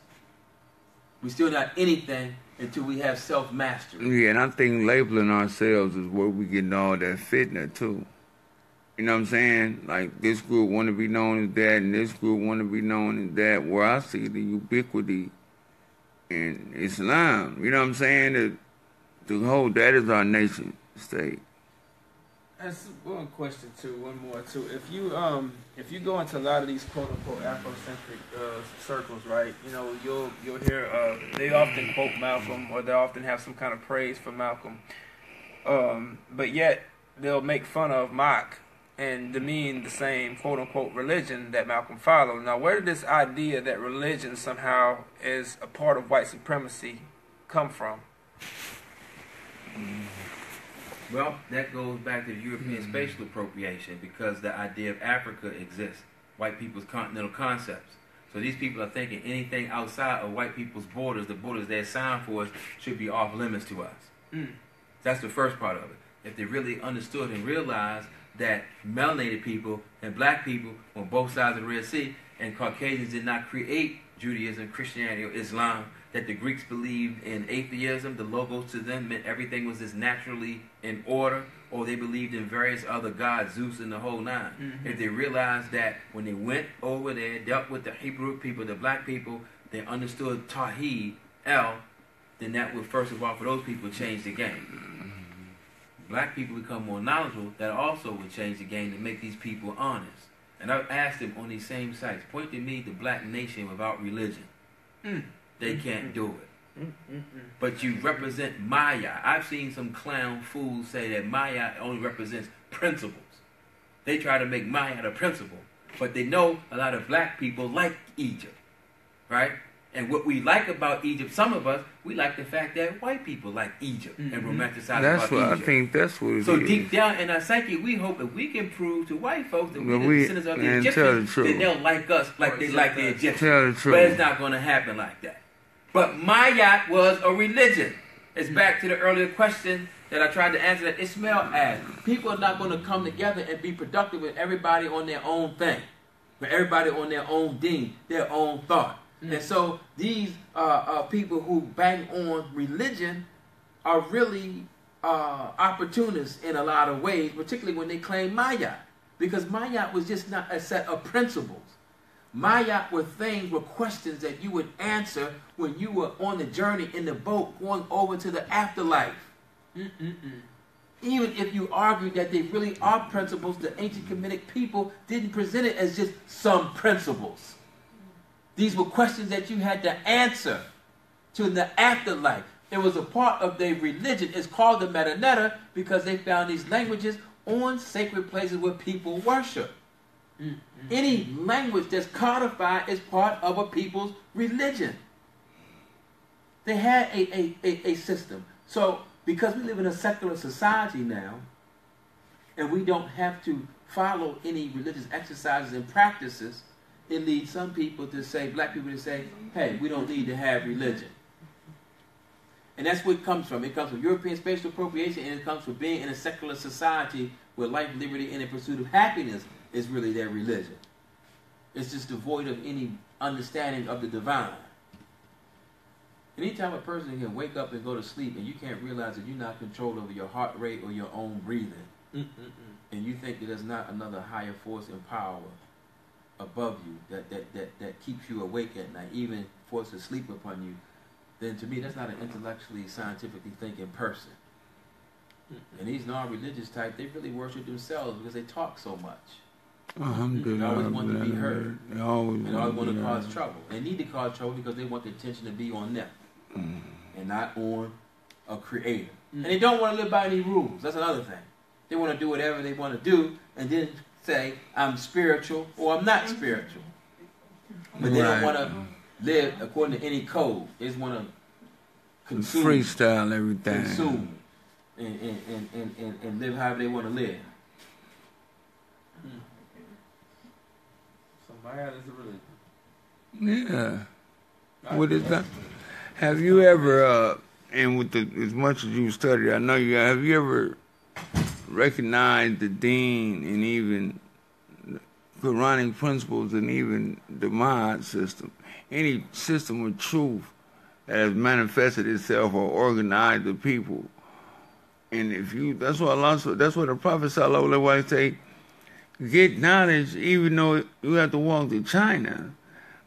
we're still not anything until we have self-mastery. Yeah, and I think labeling ourselves is where we getting all that fitna too. You know what I'm saying? Like, this group want to be known as that, and this group want to be known as that, where I see the ubiquity in Islam. You know what I'm saying? To hold that is our nation state. That's one question too. One more too. If you go into a lot of these quote unquote Afrocentric circles, right? You know, you'll hear they often quote Malcolm, or they often have some kind of praise for Malcolm, but yet they'll make fun of, mock, and demean the same quote unquote religion that Malcolm followed. Now, where did this idea that religion somehow is a part of white supremacy come from? Well, that goes back to the European spatial appropriation, because the idea of Africa exists, white people's continental concepts. So these people are thinking anything outside of white people's borders, the borders they assigned for us, should be off limits to us. That's the first part of it. If they really understood and realized that melanated people and black people on both sides of the Red Sea and Caucasians did not create Judaism, Christianity, or Islam, that the Greeks believed in atheism, the logos to them meant everything was just naturally in order, or they believed in various other gods, Zeus and the whole nine. If they realized that when they went over there, dealt with the Hebrew people, the black people, they understood Tawheed, El, then that would, first of all, for those people, change the game. Black people become more knowledgeable, that also would change the game to make these people honest. And I've asked them on these same sites, point to me the black nation without religion. They can't do it. But you represent Maya. I've seen some clown fools say that Maya only represents principles. They try to make Maya the principle. But they know a lot of black people like Egypt. Right? And what we like about Egypt, some of us, we like the fact that white people like Egypt and romanticize That's about what Egypt. I think. That's what it is. So deep down in our psyche, we hope if we can prove to white folks that we're the descendants of the and Egyptians, then they'll like us like they like the Egyptians. Tell the truth. But it's not going to happen like that. But Mayat was a religion. It's back to the earlier question that I tried to answer that Ishma'il asked. People are not going to come together and be productive with everybody on their own thing, with everybody on their own deen, their own thought. And so these people who bang on religion are really opportunists in a lot of ways, particularly when they claim Mayat. Because Mayat was just not a set of principles. Mayat were questions that you would answer when you were on the journey in the boat going over to the afterlife. Even if you argue that they really are principles, the ancient Kemetic people didn't present it as just some principles. These were questions that you had to answer to the afterlife. It was a part of their religion. It's called the Metanetta because they found these languages on sacred places where people worship. Any language that's codified is part of a people's religion. They had a system. So because we live in a secular society now, and we don't have to follow any religious exercises and practices, it leads some people to say, black people to say, hey, we don't need to have religion. And that's where it comes from. It comes from European spatial appropriation, and it comes from being in a secular society where life, liberty, and the pursuit of happiness is really their religion. It's just devoid of any understanding of the divine. Anytime a person can wake up and go to sleep and you can't realize that you're not controlled over your heart rate or your own breathing, and you think that there's not another higher force and power above you that keeps you awake at night, even forces sleep upon you, then to me that's not an intellectually, scientifically thinking person. And these non-religious type, they really worship themselves because they talk so much. They always want to be heard. They always want to cause trouble. They need to cause trouble because they want the attention to be on them and not on a creator. And they don't want to live by any rules. That's another thing. They want to do whatever they want to do and then say, I'm spiritual or I'm not spiritual. But they don't want to live according to any code. They just want to consume. Freestyle everything. Consume and live however they want to live. So Maya is a religion. Yeah. What is that? Have you ever, and with as much as you studied, I know you have you ever recognized the deen and even Quranic principles and even the Mahad system, any system of truth that has manifested itself or organized the people? And if you, that's what the Prophet sallallahu alaihi wasallam say, get knowledge even though you have to walk to China.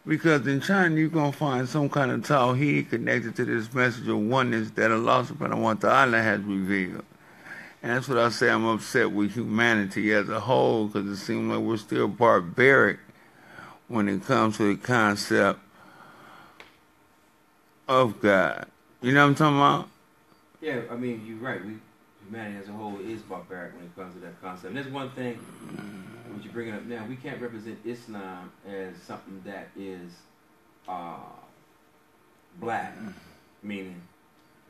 Because in China you're going to find some kind of tawheed connected to this message of oneness that Allah subhanahu wa ta'ala has revealed. And that's what I say, I'm upset with humanity as a whole because it seems like we're still barbaric when it comes to the concept of God. You know what I'm talking about? Yeah, I mean, you're right. Humanity as a whole is barbaric when it comes to that concept. And there's one thing, what you're bringing up now, we can't represent Islam as something that is black, meaning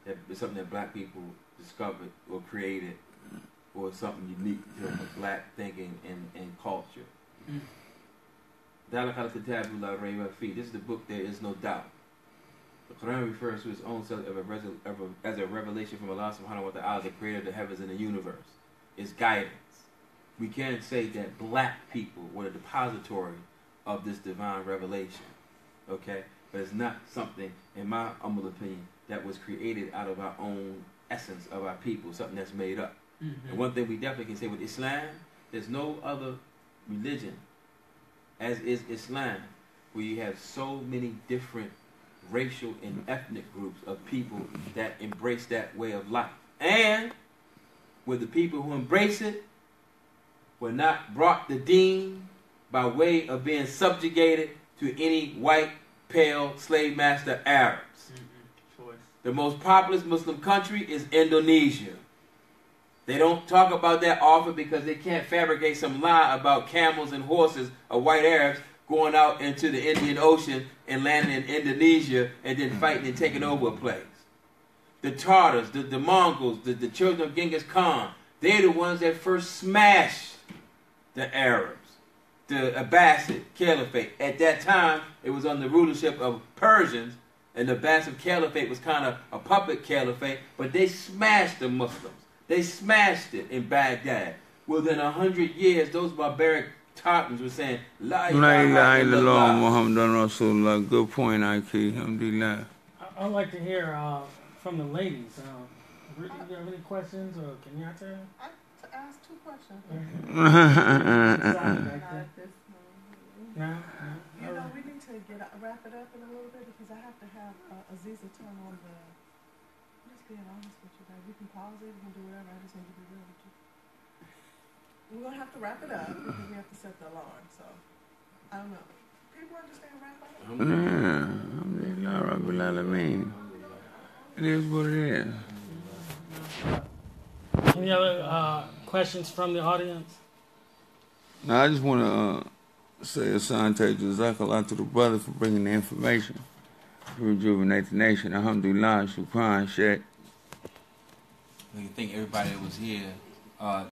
that it's something that black people discovered or created or something unique to black thinking and culture. This is the book There Is No Doubt. The Quran refers to its own self as a revelation from Allah subhanahu wa ta'ala, the creator of the heavens and the universe. It's guidance. We can't say that black people were the depository of this divine revelation. Okay? But it's not something, in my humble opinion, that was created out of our own essence of our people, something that's made up. And one thing we definitely can say with Islam, there's no other religion, as is Islam, where you have so many different racial and ethnic groups of people that embrace that way of life. And where the people who embrace it were not brought the deen by way of being subjugated to any white, pale, slave master Arabs. The most populous Muslim country is Indonesia. They don't talk about that often because they can't fabricate some lie about camels and horses of white Arabs going out into the Indian Ocean and landing in Indonesia and then fighting and taking over a place. The Tartars, the Mongols, the children of Genghis Khan, they're the ones that first smashed the Arabs. The Abbasid Caliphate. At that time, it was under the rulership of Persians, and the Abbasid Caliphate was kind of a puppet caliphate, but they smashed the Muslims. They smashed it in Baghdad. Within 100 years, those barbaric Tartans were saying, La ilaha illallah Muhammadan Rasulullah. Good point, Ike. Alhamdulillah. I'd like to hear from the ladies. Do you have any questions, or can you answer? I asked 2 questions. You know, we need to wrap it up in a little bit because I have to have Aziza turn on the. I'm just being honest with you guys. We can pause it, we can do whatever. I just need to be real with you. We're gonna have to wrap it up because we have to set the alarm. So I don't know. People understand wrap up? Alhamdulillah Rabbil Alameen. It is what it is. Any other questions from the audience? Now, I just want to say a Asante Jazakallah to the brother for bringing the information to rejuvenate the nation. Alhamdulillah, Shukran, Sheikh. I think everybody that was here